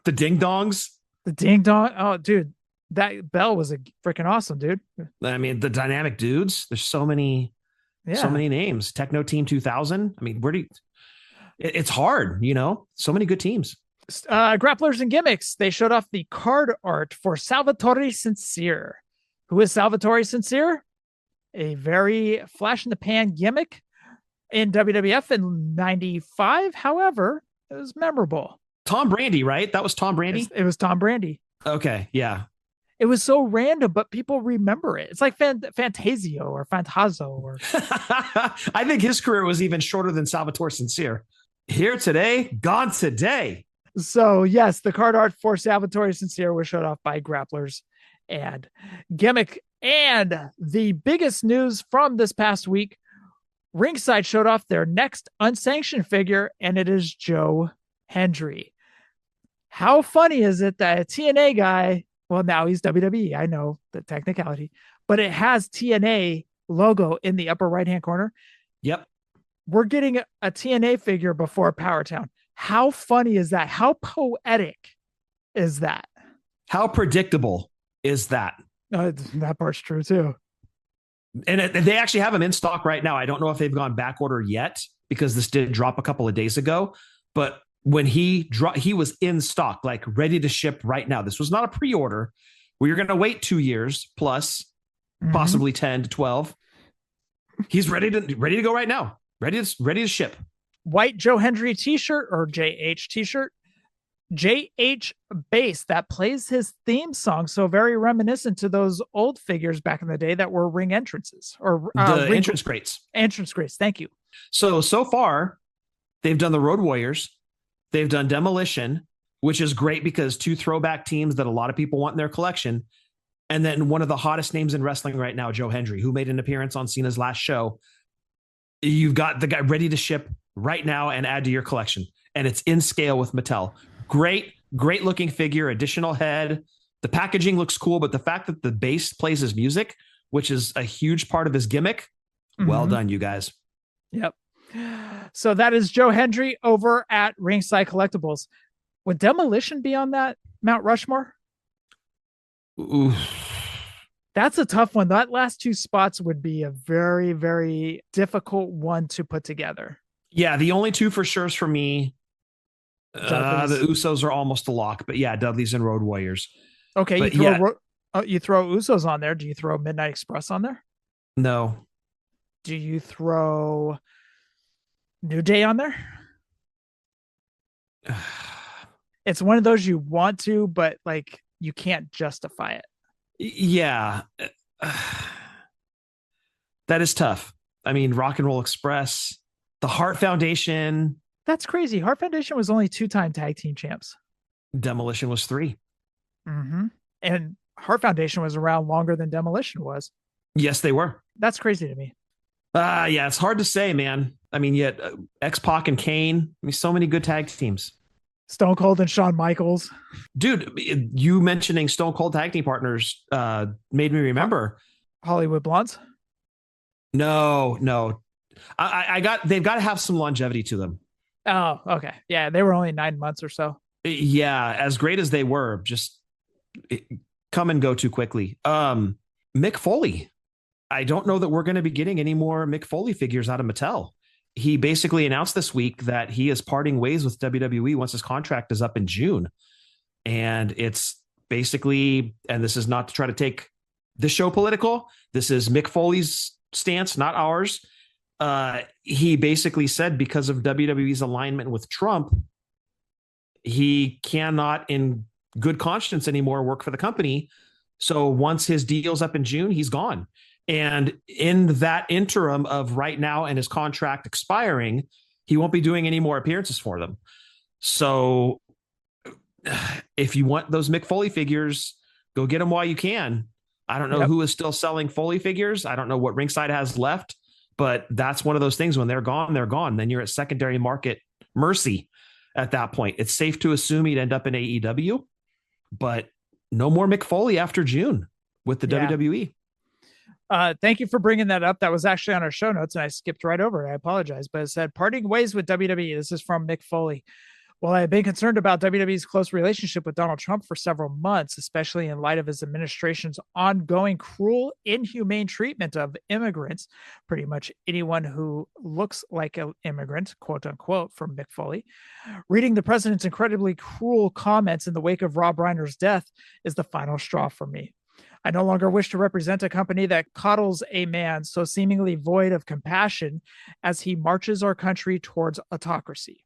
the Ding Dongs. The Ding Dong. Oh, dude, that bell was a freaking awesome, dude. I mean, the Dynamic Dudes. There's so many names. Techno Team 2000. I mean, it's hard, so many good teams. Grapplers and Gimmicks. They showed off the card art for Salvatore Sincere. Who is Salvatore Sincere? A very flash in the pan gimmick in WWF in 95. However, it was memorable. Tom Brady, right? That was Tom Brady? It was Tom Brady. Okay, yeah. It was so random, but people remember it. It's like Fantasio or Fantazo. Or I think his career was even shorter than Salvatore Sincere. Here today, gone today. So, yes, the card art for Salvatore Sincere was showed off by Grapplers and Gimmick. And the biggest news from this past week, Ringside showed off their next unsanctioned figure, and it is Joe Hendry. How funny is it that a TNA guy, well, now he's WWE, I know the technicality, but it has TNA logo in the upper right-hand corner. Yep. We're getting a TNA figure before Powertown. How funny is that? How poetic is that? How predictable is that? That part's true too. And they actually have him in stock right now. I don't know if they've gone back order yet, because this did drop a couple of days ago, but when he was in stock, like ready to ship right now. This was not a pre-order where you're going to wait 2 years plus, possibly 10 to 12. He's ready to go right now. Ready to ship. White Joe Hendry t-shirt or JH t-shirt. JH bass that plays his theme song. So very reminiscent to those old figures back in the day that were ring entrances or the entrance crates. Entrance crates. Thank you. So far they've done the Road Warriors. They've done Demolition, which is great because two throwback teams that a lot of people want in their collection. And then one of the hottest names in wrestling right now, Joe Hendry, who made an appearance on Cena's last show. You've got the guy ready to ship right now and add to your collection. And it's in scale with Mattel. Great looking figure, additional head. The packaging looks cool, but the fact that the bass plays his music, which is a huge part of his gimmick, well done, you guys. Yep. So that is Joe Hendry over at Ringside Collectibles. Would Demolition be on that Mount Rushmore? Ooh. That's a tough one. That last two spots would be a very, very difficult one to put together. Yeah, the only two for sure for me, the Usos are almost a lock, but yeah, Dudleys and Road Warriors. Okay, but you throw Usos on there. Do you throw Midnight Express on there? No. Do you throw New Day on there? It's one of those you want to, but like you can't justify it. Yeah. That is tough. I mean, Rock and Roll Express, the Hart Foundation. That's crazy. Hart Foundation was only 2-time tag team champs. Demolition was 3. And Hart Foundation was around longer than Demolition was. Yes, they were. That's crazy to me. Yeah, it's hard to say, man. I mean, yet X-Pac and Kane. I mean, so many good tag teams. Stone Cold and Shawn Michaels. Dude, you mentioning Stone Cold tag team partners made me remember. Hollywood Blondes? No. They've got to have some longevity to them. Oh, okay. Yeah, they were only 9 months or so. Yeah, as great as they were, just come and go too quickly. Mick Foley. I don't know that we're going to be getting any more Mick Foley figures out of Mattel. He basically announced this week that he is parting ways with WWE once his contract is up in June. And it's basically, and this is not to try to take the show political, this is Mick Foley's stance, not ours. He basically said because of WWE's alignment with Trump, he cannot in good conscience anymore work for the company. So once his deal's up in June, he's gone. And in that interim of right now and his contract expiring, he won't be doing any more appearances for them. So if you want those Mick Foley figures, go get them while you can. I don't know who is still selling Foley figures. I don't know what Ringside has left, but that's one of those things. When they're gone, they're gone. Then you're at secondary market mercy at that point. It's safe to assume he'd end up in AEW, but no more Mick Foley after June with the WWE. Thank you for bringing that up. That was actually on our show notes and I skipped right over it. I apologize, but it said parting ways with WWE. This is from Mick Foley. Well, I have been concerned about WWE's close relationship with Donald Trump for several months, especially in light of his administration's ongoing cruel, inhumane treatment of immigrants, pretty much anyone who looks like an immigrant, quote unquote, from Mick Foley. Reading the president's incredibly cruel comments in the wake of Rob Reiner's death is the final straw for me. I no longer wish to represent a company that coddles a man so seemingly void of compassion as he marches our country towards autocracy.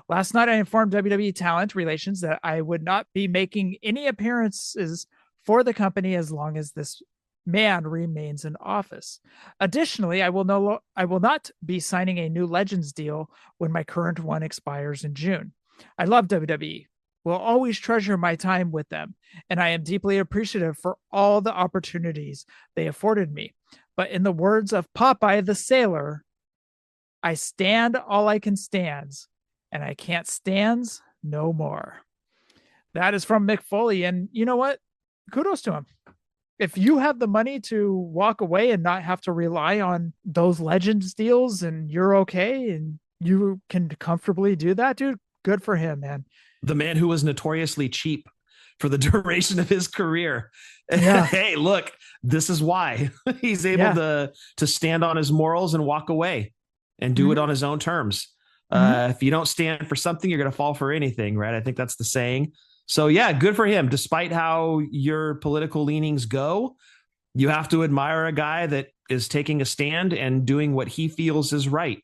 Last night, I informed WWE Talent Relations that I would not be making any appearances for the company as long as this man remains in office. Additionally, I will not be signing a new Legends deal when my current one expires in June. I love WWE. Will always treasure my time with them, and I am deeply appreciative for all the opportunities they afforded me. But in the words of Popeye the Sailor, I stand all I can stands, and I can't stands no more. That is from Mick Foley, and you know what? Kudos to him. If you have the money to walk away and not have to rely on those Legends deals, and you're okay, and you can comfortably do that, dude, good for him, man. The man who was notoriously cheap for the duration of his career. Yeah. Hey, look, this is why he's able to stand on his morals and walk away and do it on his own terms. If you don't stand for something, you're going to fall for anything, right? I think that's the saying. So yeah, good for him. Despite how your political leanings go, you have to admire a guy that is taking a stand and doing what he feels is right.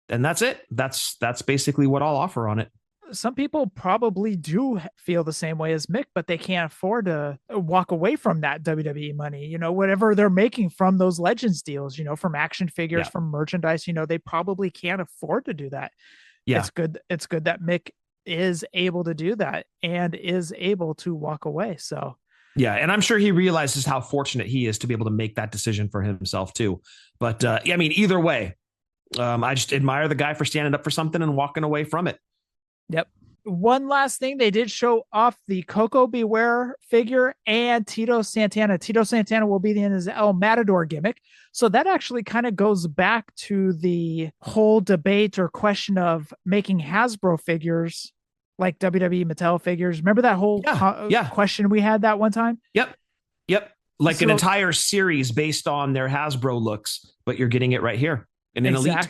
And that's it. That's basically what I'll offer on it. Some people probably do feel the same way as Mick, but they can't afford to walk away from that WWE money, whatever they're making from those Legends deals, from action figures, from merchandise, they probably can't afford to do that. Yeah. It's good that Mick is able to do that and is able to walk away. So yeah. And I'm sure he realizes how fortunate he is to be able to make that decision for himself too. But I mean, either way, I just admire the guy for standing up for something and walking away from it. Yep. One last thing, they did show off the Coco Beware figure and Tito Santana. Tito Santana will be in his El Matador gimmick. So that actually kind of goes back to the whole debate or question of making Hasbro figures like WWE Mattel figures. Remember that whole question we had that one time? Yep. Like an entire series based on their Hasbro looks, but you're getting it right here in an Elite.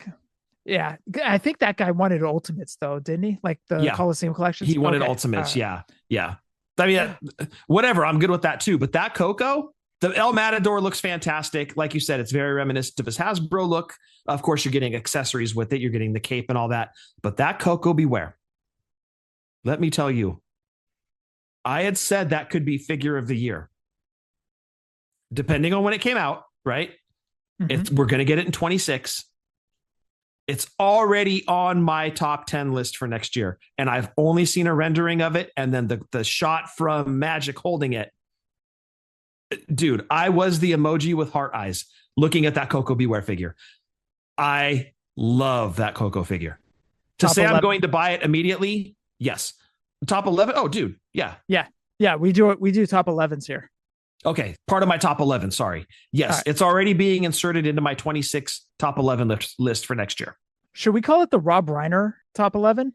Yeah, I think that guy wanted Ultimates though, didn't he? Like the Coliseum collections. He wanted Ultimates. Right. Yeah. I mean, whatever. I'm good with that too. But that Coco, the El Matador looks fantastic. Like you said, it's very reminiscent of his Hasbro look. Of course, you're getting accessories with it. You're getting the cape and all that. But that Coco Beware, let me tell you, I had said that could be figure of the year, depending on when it came out. Right? We're going to get it in 26. It's already on my top 10 list for next year. And I've only seen a rendering of it. And then the shot from Magic holding it. Dude, I was the emoji with heart eyes looking at that Coco Beware figure. I love that Coco figure. To top say 11. I'm going to buy it immediately. Yes. Top 11. Oh, dude. Yeah. Yeah. We do top 11s here. Okay. Part of my top 11. Sorry. Yes. Right. It's already being inserted into my 26 top 11 list for next year. Should we call it the Rob Reiner top 11?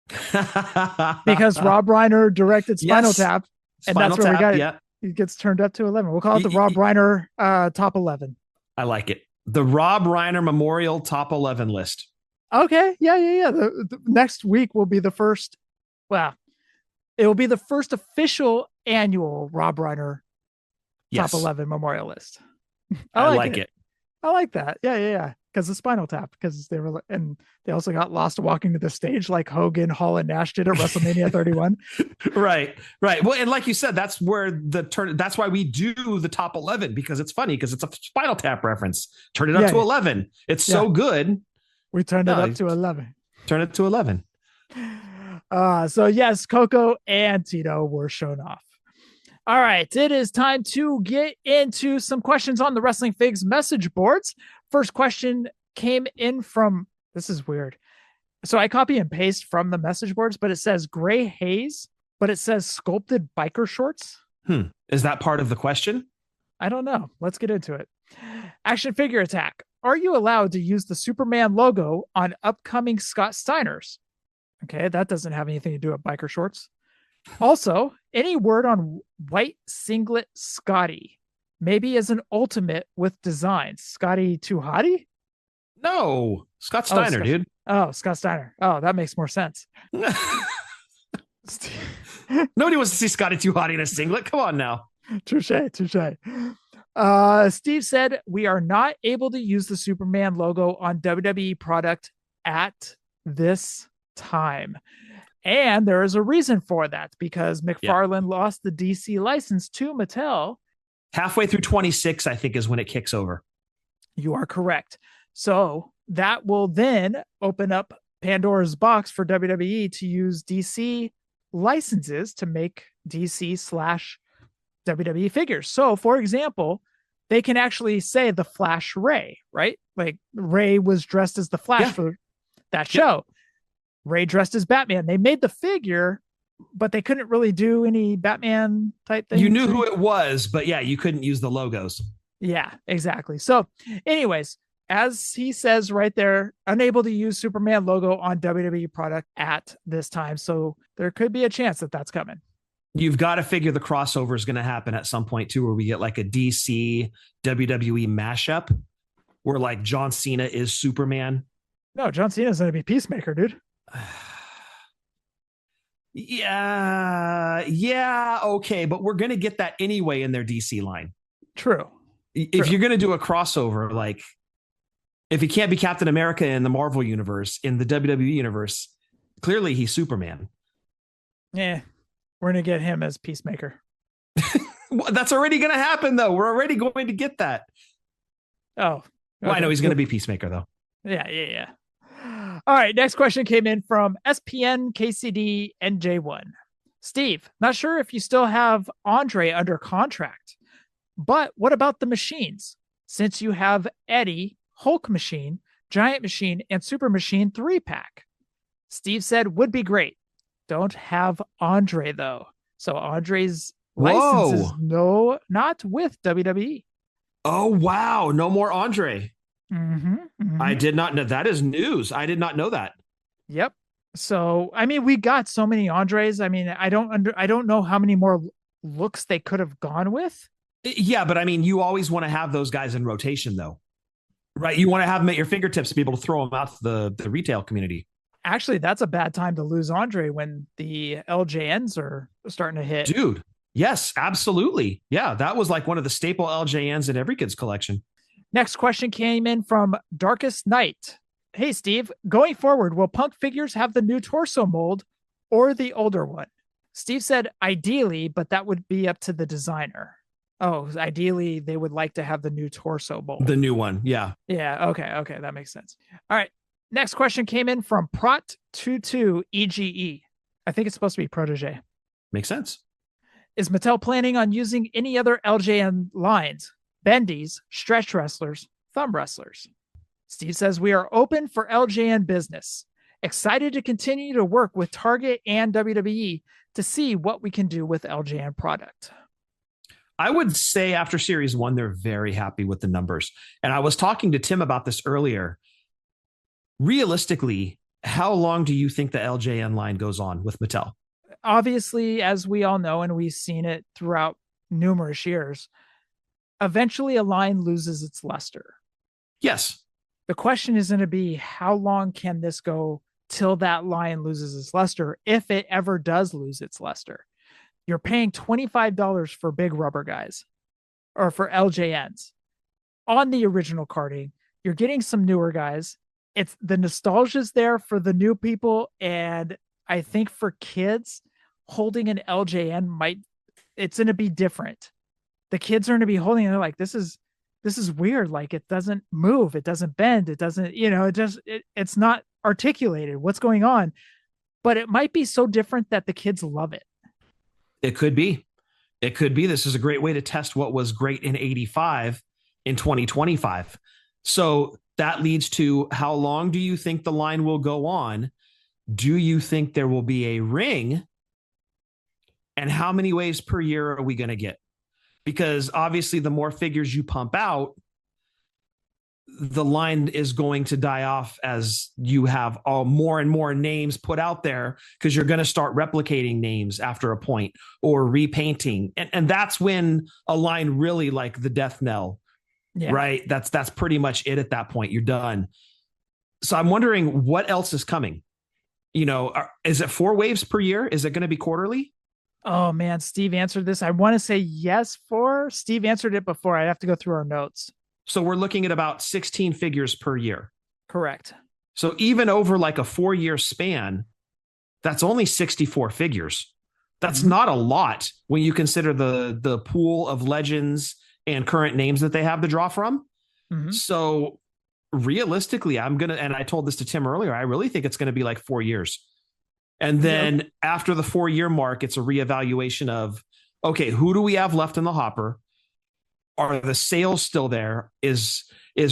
Because Rob Reiner directed Spinal Tap. And that's where we got it. It gets turned up to 11. We'll call it the Rob Reiner top 11. I like it. The Rob Reiner Memorial top 11 list. Okay. Yeah. The next week will be the first. Well, it will be the first official annual Rob Reiner top 11 memorial list. I like it. I like that. Yeah. because of Spinal Tap, because they were, and they also got lost walking to the stage like Hogan, Hall, and Nash did at WrestleMania 31. Right. Well, and like you said, that's where that's why we do the top 11, because it's funny, because it's a Spinal Tap reference. Turn it up to 11. It's so good. We turned it up to 11. Turn it to 11. So yes, Coco and Tito were shown off. All right, it is time to get into some questions on the Wrestling Figs message boards. First question came in from, this is weird. So I copy and paste from the message boards, but it says gray haze, but it says sculpted biker shorts. Is that part of the question? I don't know. Let's get into it. Action Figure Attack. Are you allowed to use the Superman logo on upcoming Scott Steiners? Okay, that doesn't have anything to do with biker shorts. Also, any word on white singlet Scotty? Maybe as an ultimate with designs. Scotty too hottie? No, Scott Steiner, dude. Oh, Scott Steiner. Oh, that makes more sense. Nobody wants to see Scotty too hottie in a singlet. Come on now. Touche. Steve said, we are not able to use the Superman logo on WWE product at this time. And there is a reason for that, because McFarlane lost the DC license to Mattel. Halfway through 26, I think, is when it kicks over. You are correct. So that will then open up Pandora's box for WWE to use DC licenses to make DC/WWE figures. So, for example, they can actually say the Flash Ray, right? Like Ray was dressed as the Flash for that show. Ray dressed as Batman. They made the figure, but they couldn't really do any Batman type thing. You knew who it was, but you couldn't use the logos. Yeah, exactly. So anyways, as he says right there, unable to use Superman logo on WWE product at this time. So there could be a chance that that's coming. You've got to figure the crossover is going to happen at some point too, where we get like a DC WWE mashup where like John Cena is Superman. No, John Cena is going to be Peacemaker, dude. Okay, but we're gonna get that anyway in their DC line. True. If you're gonna do a crossover, like if he can't be Captain America in the Marvel universe, in the WWE universe, clearly he's Superman. Yeah, we're gonna get him as Peacemaker. Well, that's already gonna happen, though. We're already going to get that. Oh, okay. Well, I know he's gonna be Peacemaker, though. Yeah. All right, next question came in from SPN KCD NJ1. Steve, not sure if you still have Andre under contract, but what about the machines? Since you have Eddie, Hulk Machine, Giant Machine, and Super Machine 3-pack. Steve said, would be great. Don't have Andre, though. So Andre's license is not with WWE. Oh, wow. No more Andre. Mm-hmm. I did not know. That is news. I did not know that. Yep. So, I mean, we got so many Andres. I mean, I don't know how many more looks they could have gone with. Yeah, but I mean, you always want to have those guys in rotation, though, right? You want to have them at your fingertips to be able to throw them out to the retail community. Actually, that's a bad time to lose Andre when the LJNs are starting to hit. Dude, yes, absolutely. Yeah, that was like one of the staple LJNs in every kid's collection. Next question came in from Darkest Night. Hey, Steve, going forward, will Punk figures have the new torso mold or the older one? Steve said, ideally, but that would be up to the designer. Oh, ideally, they would like to have the new torso mold. The new one, yeah. Yeah, okay, that makes sense. All right, next question came in from Prot22EGE. I think it's supposed to be protege. Makes sense. Is Mattel planning on using any other LJN lines? Bendies, stretch wrestlers, thumb wrestlers. Steve says, we are open for LJN business. Excited to continue to work with Target and WWE to see what we can do with LJN product. I would say after Series 1, they're very happy with the numbers. And I was talking to Tim about this earlier. Realistically, how long do you think the LJN line goes on with Mattel? Obviously, as we all know, and we've seen it throughout numerous years, eventually a line loses its luster. Yes. The question is going to be, how long can this go till that line loses its luster, if it ever does lose its luster? You're paying $25 for big rubber guys or for LJNs on the original carding. You're getting some newer guys. It's the nostalgia's there for the new people. And I think for kids, holding an LJN it's going to be different. The kids are going to be holding it. They're like, this is weird. Like, it doesn't move. It doesn't bend. It doesn't, it's not articulated. What's going on? But it might be so different that the kids love it. It could be. It could be. This is a great way to test what was great in 85 in 2025. So that leads to, how long do you think the line will go on? Do you think there will be a ring? And how many waves per year are we going to get? Because obviously the more figures you pump out, the line is going to die off as you have more and more names put out there, because you're going to start replicating names after a point or repainting. And that's when a line really, like the death knell, right? That's pretty much it at that point. You're done. So I'm wondering what else is coming. Is it 4 waves per year? Is it going to be quarterly? Oh man, Steve answered this. I want to say yes. Steve answered it before. I have to go through our notes. So we're looking at about 16 figures per year. Correct. So even over like a 4-year span, that's only 64 figures. That's not a lot when you consider the pool of legends and current names that they have to draw from. So realistically, and I told this to Tim earlier, I really think it's going to be like 4 years. And then after the 4-year mark, it's a reevaluation of, okay, who do we have left in the hopper? Are the sales still there? Is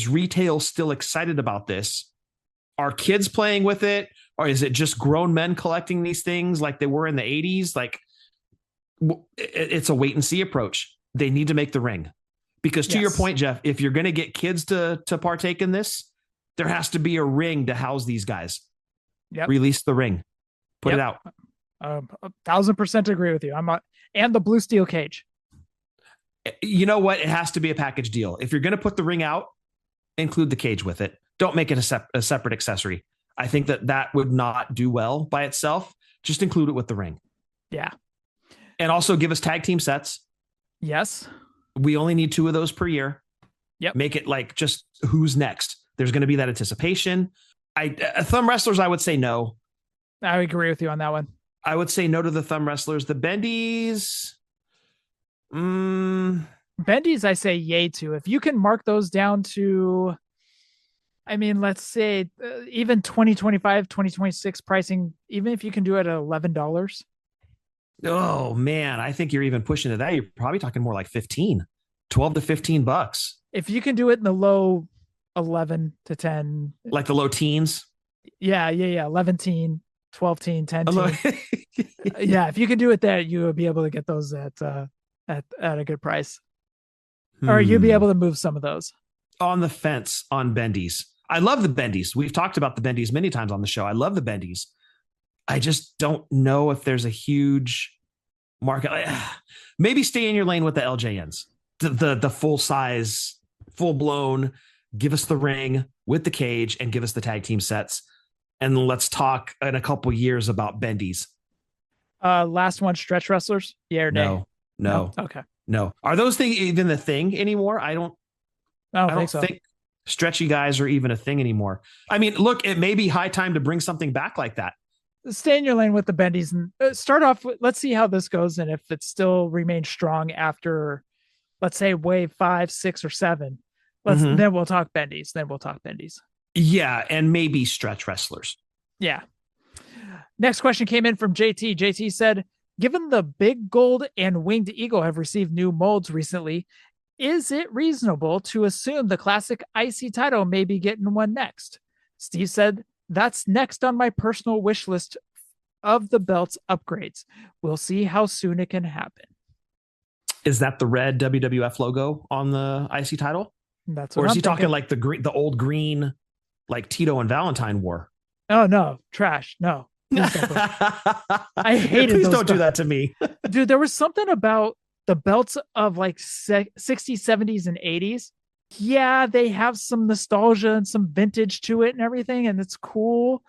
retail still excited about this? Are kids playing with it? Or is it just grown men collecting these things like they were in the 80s? Like, it's a wait and see approach. They need to make the ring. Because to your point, Jeff, if you're going to get kids to partake in this, there has to be a ring to house these guys. Release the ring. Put it out. 1,000% agree with you. And the blue steel cage. You know what? It has to be a package deal. If you're going to put the ring out, include the cage with it. Don't make it a separate accessory. I think that would not do well by itself. Just include it with the ring. Yeah. And also give us tag team sets. Yes. We only need 2 of those per year. Yep. Make it like just who's next. There's going to be that anticipation. Thumb wrestlers, I would say no. I agree with you on that one. I would say no to the thumb wrestlers. The bendies. Bendies, I say yay to. If you can mark those down to, let's say even 2025, 2026 pricing, even if you can do it at $11. Oh man, I think you're even pushing to that. You're probably talking more like 15, 12 to 15 bucks. If you can do it in the low 11 to 10, like the low teens. Yeah. 11 teen, 12 teen, 10 teen. Yeah. If you can do it there, you will be able to get those at a good price. Or you'll be able to move some of those. On the fence on bendies. I love the bendies. We've talked about the bendies many times on the show. I love the bendies. I just don't know if there's a huge market. Maybe stay in your lane with the LJNs, the full size, full blown. Give us the ring with the cage and give us the tag team sets. And let's talk in a couple years about bendies. Last one, stretch wrestlers. Yeah or nay? No. Okay. No. Are those things even the thing anymore? I don't think stretchy guys are even a thing anymore. Look, it may be high time to bring something back like that. Stay in your lane with the bendies and start off. Let's see how this goes. And if it still remains strong after, let's say, wave 5, 6, or 7, then we'll talk bendies. Yeah. And maybe stretch wrestlers. Yeah. Next question came in from JT. JT said, given the big gold and winged eagle have received new molds recently, is it reasonable to assume the classic IC title may be getting one next? Steve said, that's next on my personal wish list of the belt's upgrades. We'll see how soon it can happen. Is that the red WWF logo on the IC title? That's what or is I'm he thinking. talking like the old green, like Tito and Valentine wore? Oh no, trash. No. I hated Please those don't do that to me. Dude, there was something about the belts of like 60s, 70s, and 80s. Yeah, they have some nostalgia and some vintage to it and everything, and it's cool.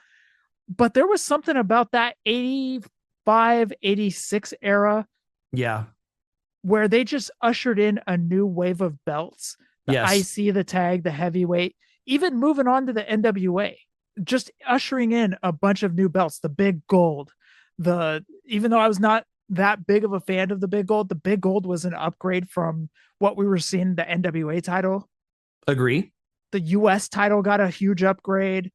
But there was something about that 85, 86 era. Yeah. Where they just ushered in a new wave of belts. The IC, the tag, the heavyweight. even moving on to the NWA, just ushering in a bunch of new belts, the big gold, even though I was not that big of a fan of the big gold was an upgrade from what we were seeing the NWA title. Agree. The US title got a huge upgrade.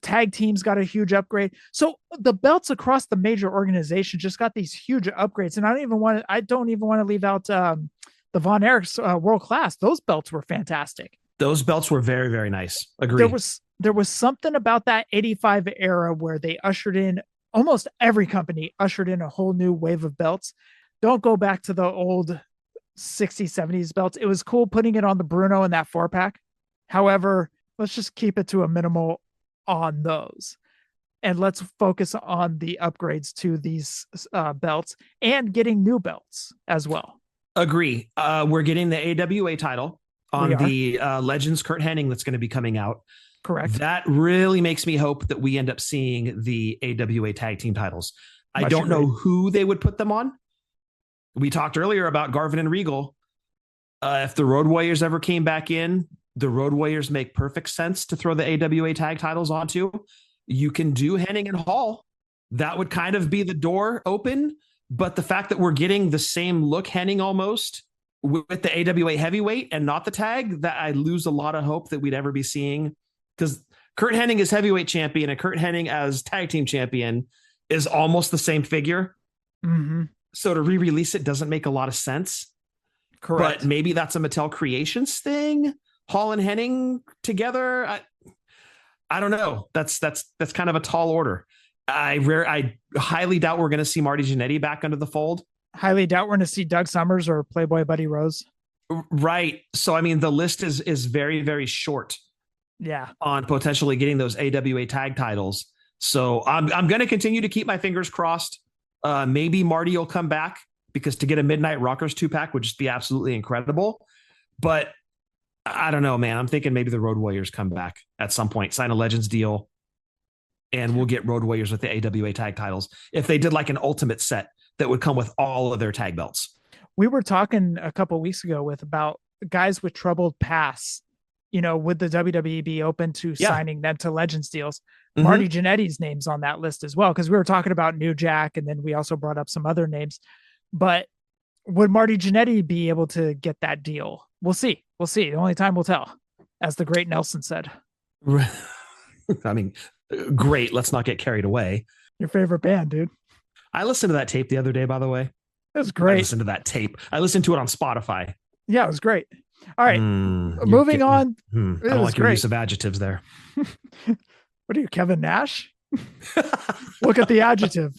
Tag teams got a huge upgrade. So the belts across the major organizations just got these huge upgrades. And I don't even want to leave out the Von Erich's World Class. Those belts were fantastic. Those belts were very, very nice. Agree. There was something about that 85 era where they ushered in, almost every company ushered in a whole new wave of belts. Don't go back to the old 60s, 70s belts. It was cool putting it on the Bruno in that 4-pack. However, let's just keep it to a minimal on those. And let's focus on the upgrades to these belts and getting new belts as well. Agree. We're getting the AWA title on the Legends Kurt Hennig that's going to be coming out. Correct. That really makes me hope that we end up seeing the AWA tag team titles. I don't know who they would put them on. We talked earlier about Garvin and Regal. If the Road Warriors ever came back in, the Road Warriors make perfect sense to throw the AWA tag titles onto. You can do Hennig and Hall. That would kind of be the door open. But the fact that we're getting the same look Hennig almost with the AWA heavyweight and not the tag, that I lose a lot of hope that we'd ever be seeing. Because Kurt Hennig is heavyweight champion and Kurt Hennig as tag team champion is almost the same figure. Mm-hmm. So to re-release it doesn't make a lot of sense. Correct. But maybe that's a Mattel Creations thing. Hall and Hennig together. I don't know. That's kind of a tall order. I highly doubt we're going to see Marty Jannetty back under the fold. Highly doubt we're going to see Doug Summers or Playboy Buddy Rose. Right. So, I mean, the list is very, very short. Yeah. On potentially getting those AWA tag titles. So I'm going to continue to keep my fingers crossed. Maybe Marty will come back, because to get a Midnight Rockers 2-pack would just be absolutely incredible. But I don't know, man. I'm thinking maybe the Road Warriors come back at some point, sign a Legends deal, and we'll get Road Warriors with the AWA tag titles. If they did like an ultimate set that would come with all of their tag belts. We were talking a couple of weeks ago about guys with troubled pasts. Would the WWE be open to signing them to Legends deals? Mm-hmm. Marty Jannetty's name's on that list as well, because we were talking about New Jack, and then we also brought up some other names. But would Marty Jannetty be able to get that deal? We'll see. Only time will tell, as the great Nelson said. I mean, great. Let's not get carried away. Your favorite band, dude. I listened to that tape the other day, by the way. It was great. I listened to that tape. I listened to it on Spotify. Yeah, it was great. All right. Moving on. I don't like your use of adjectives there. What are you, Kevin Nash? Look at the adjective.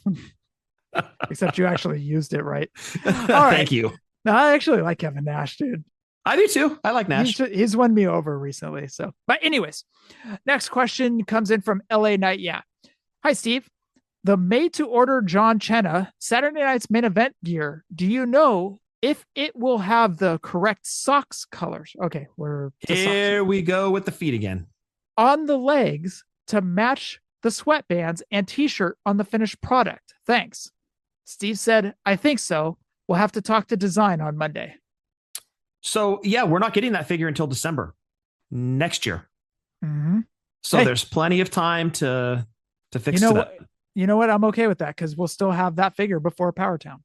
Except you actually used it right. All right. Thank you. No, I actually like Kevin Nash, dude. I do too. I like Nash. He's won me over recently. So, but anyways, next question comes in from LA Knight. Yeah. Hi, Steve. The made-to-order John Cena Saturday night's main event gear. Do you know if it will have the correct socks colors? Okay, here we go with the feet again. On the legs to match the sweatbands and t-shirt on the finished product. Thanks. Steve said, I think so. We'll have to talk to design on Monday. So yeah, we're not getting that figure until December next year. Mm-hmm. So there's plenty of time to fix that. You know what? I'm okay with that, because we'll still have that figure before Powertown.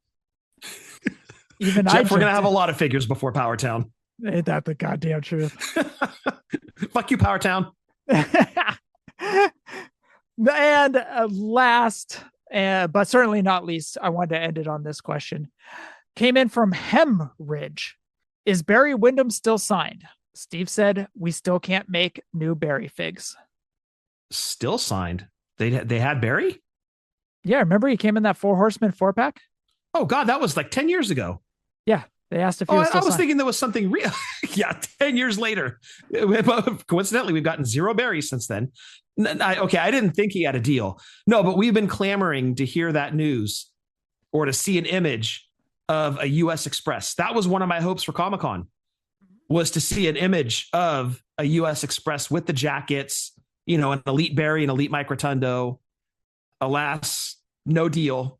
Even Jeff, we're going to have a lot of figures before Powertown. Ain't that the goddamn truth? Fuck you, Powertown. And last, but certainly not least, I wanted to end it on this question. Came in from Hemridge. Is Barry Windham still signed? Steve said, we still can't make new Barry figs. Still signed? They had Barry? Yeah, remember he came in that 4 Horsemen 4-pack? Oh, God, that was like 10 years ago. Yeah, they asked if he was still I was signed. thinking there was something real. Yeah, 10 years later. Coincidentally, we've gotten 0 Barry since then. I didn't think he had a deal. No, but we've been clamoring to hear that news or to see an image of a U.S. Express. That was one of my hopes for Comic-Con, was to see an image of a U.S. Express with the jackets, an Elite Barry and Elite Mike Rotundo. Alas, no deal.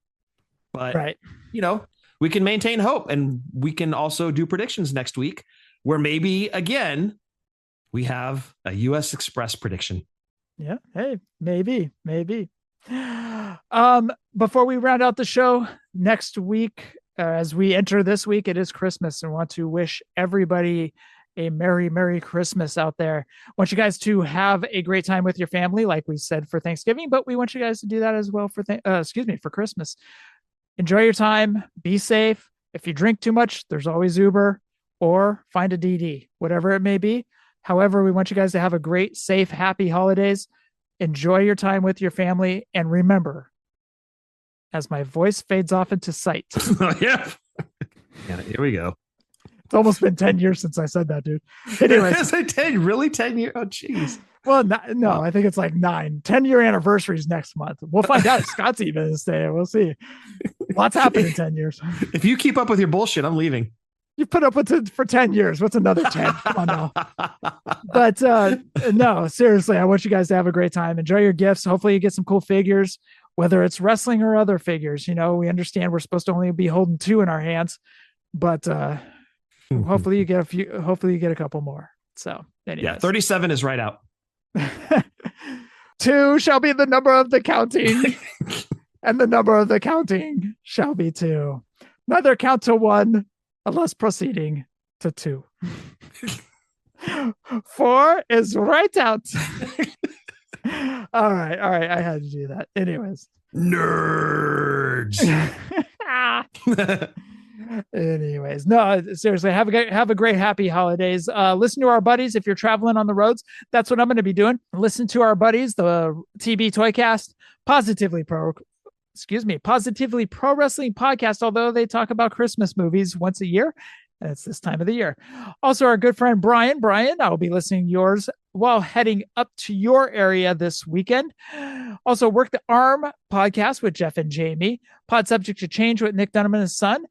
But, right. We can maintain hope, and we can also do predictions next week where maybe, again, we have a U.S. Express prediction. Yeah. Hey, maybe. Before we round out the show next week, as we enter this week, it is Christmas, and want to wish everybody a Merry Christmas out there. Want you guys to have a great time with your family, like we said for Thanksgiving, but we want you guys to do that as well for for Christmas. Enjoy your time. Be safe. If you drink too much, there's always Uber, or find a DD, whatever it may be. However, we want you guys to have a great, safe, happy holidays. Enjoy your time with your family. And remember, as my voice fades off into sight. Yeah, here we go. It's almost been 10 years since I said that, dude. Anyways. Is it 10? Really? 10 years? Oh, jeez. Well, no, I think it's like 9. 10-year anniversaries next month. We'll find out if Scott's even staying. We'll see. Lots happened in 10 years. If you keep up with your bullshit, I'm leaving. You put up with it for 10 years. What's another 10? Come on now. But no, seriously, I want you guys to have a great time. Enjoy your gifts. Hopefully you get some cool figures, whether it's wrestling or other figures. You know, we understand we're supposed to only be holding 2 in our hands, but hopefully you get a few. Hopefully you get a couple more. So anyways. Yeah, 37 is right out. 2 shall be the number of the counting, and the number of the counting shall be 2. Neither count to 1 unless proceeding to 2. 4 is right out. All right. I had to do that. Anyways. Nerds. Anyways, no, seriously, have a great happy holidays. Listen to our buddies if you're traveling on the roads. That's what I'm going to be doing. Listen to our buddies, the TB Toycast, Positively Pro Wrestling Podcast, although they talk about Christmas movies once a year. And it's this time of the year. Also, our good friend Brian, I will be listening to yours while heading up to your area this weekend. Also, Work the Arm podcast with Jeff and Jamie. Pod Subject to Change with Nick Dunham and his son.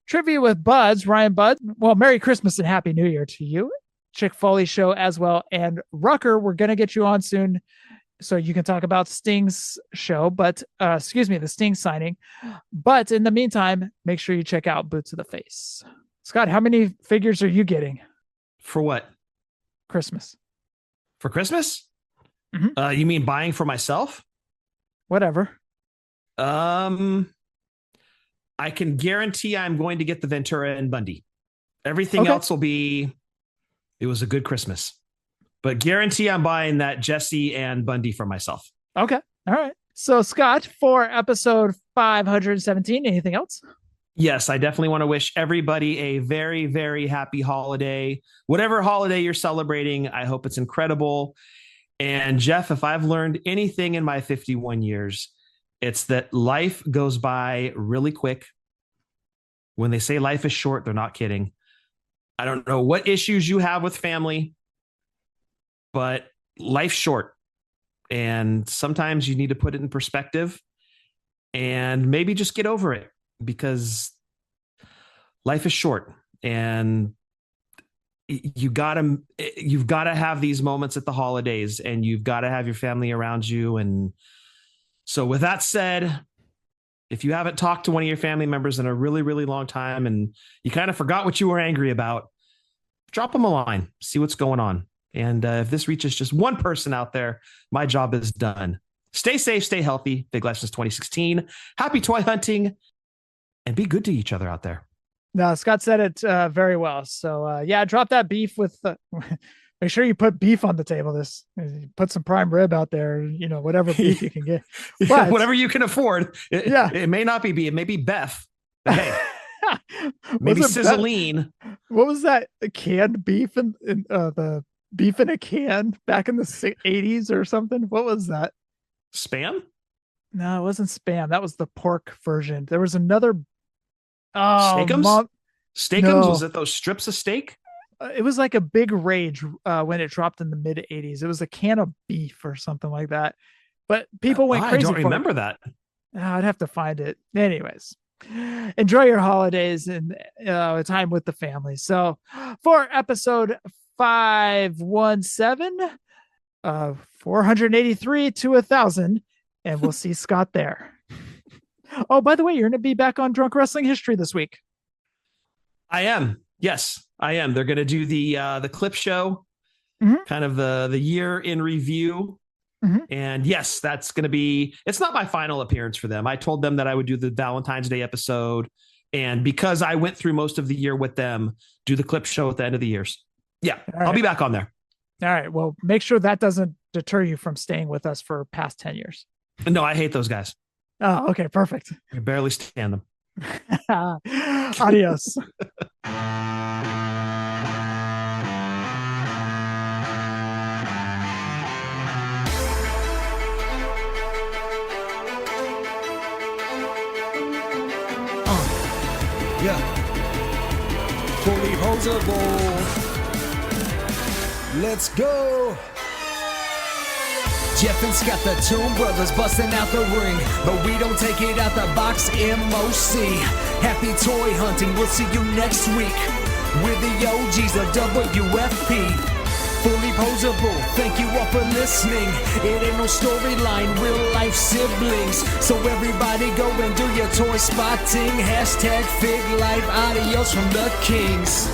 Trivia with Buds, Ryan Budd. Well, Merry Christmas and Happy New Year to you. Chick Foley show as well. And Rucker, we're going to get you on soon so you can talk about Sting's show, but the Sting signing. But in the meantime, make sure you check out Boots of the Face. Scott, how many figures are you getting? For what? Christmas. For Christmas? Mm-hmm. You mean buying for myself? Whatever. I can guarantee I'm going to get the Ventura and Bundy. Everything else will be, it was a good Christmas. But guarantee I'm buying that Jesse and Bundy for myself. Okay. All right. So, Scott, for episode 517, anything else? Yes, I definitely want to wish everybody a very, very happy holiday. Whatever holiday you're celebrating, I hope it's incredible. And Jeff, if I've learned anything in my 51 years, it's that life goes by really quick. When they say life is short, they're not kidding. I don't know what issues you have with family, but life's short. And sometimes you need to put it in perspective and maybe just get over it, because life is short and you've got to have these moments at the holidays, and you've got to have your family around you. And so with that said, if you haven't talked to one of your family members in a really, really long time and you kind of forgot what you were angry about, drop them a line, see what's going on. And if this reaches just one person out there, my job is done. Stay safe, stay healthy. Big Lessons 2016. Happy toy hunting, and be good to each other out there. No, Scott said it very well. So drop that beef with make sure you put beef on the table. Put some prime rib out there, whatever beef you can get. But, whatever you can afford. It may not be beef, it may be Beth. Hey, maybe sizzling. What was that canned beef in the beef in a can back in the 80s or something? What was that? Spam? No, it wasn't Spam. That was the pork version. There was another. Steakums? Steakums? No. Was it those strips of steak? It was like a big rage when it dropped in the mid 80s. It was a can of beef or something like that. But people went crazy. I don't remember that. I'd have to find it. Anyways, enjoy your holidays and time with the family. So for episode 517, 483 to 1,000, and we'll see Scott there. Oh, by the way, you're going to be back on Drunk Wrestling History this week. I am. Yes, I am. They're going to do the clip show kind of the year in review. And yes, that's going to be, it's not my final appearance for them. I told them that I would do the Valentine's Day episode. And because I went through most of the year with them, do the clip show at the end of the years. Yeah, I'll be back on there. All right. Well, make sure that doesn't deter you from staying with us for past 10 years. No, I hate those guys. Oh, okay. Perfect. I barely stand them. Adios. Yeah. Fullyposeable. Let's go. Jeff and Scott, the Tomb Brothers, busting out the ring. But we don't take it out the box, MOC. Happy toy hunting, we'll see you next week. We're the OGs of WFP. Fullyposeable, thank you all for listening. It ain't no storyline, real life siblings. So everybody go and do your toy spotting. Hashtag Fig Life, adios from the Kings.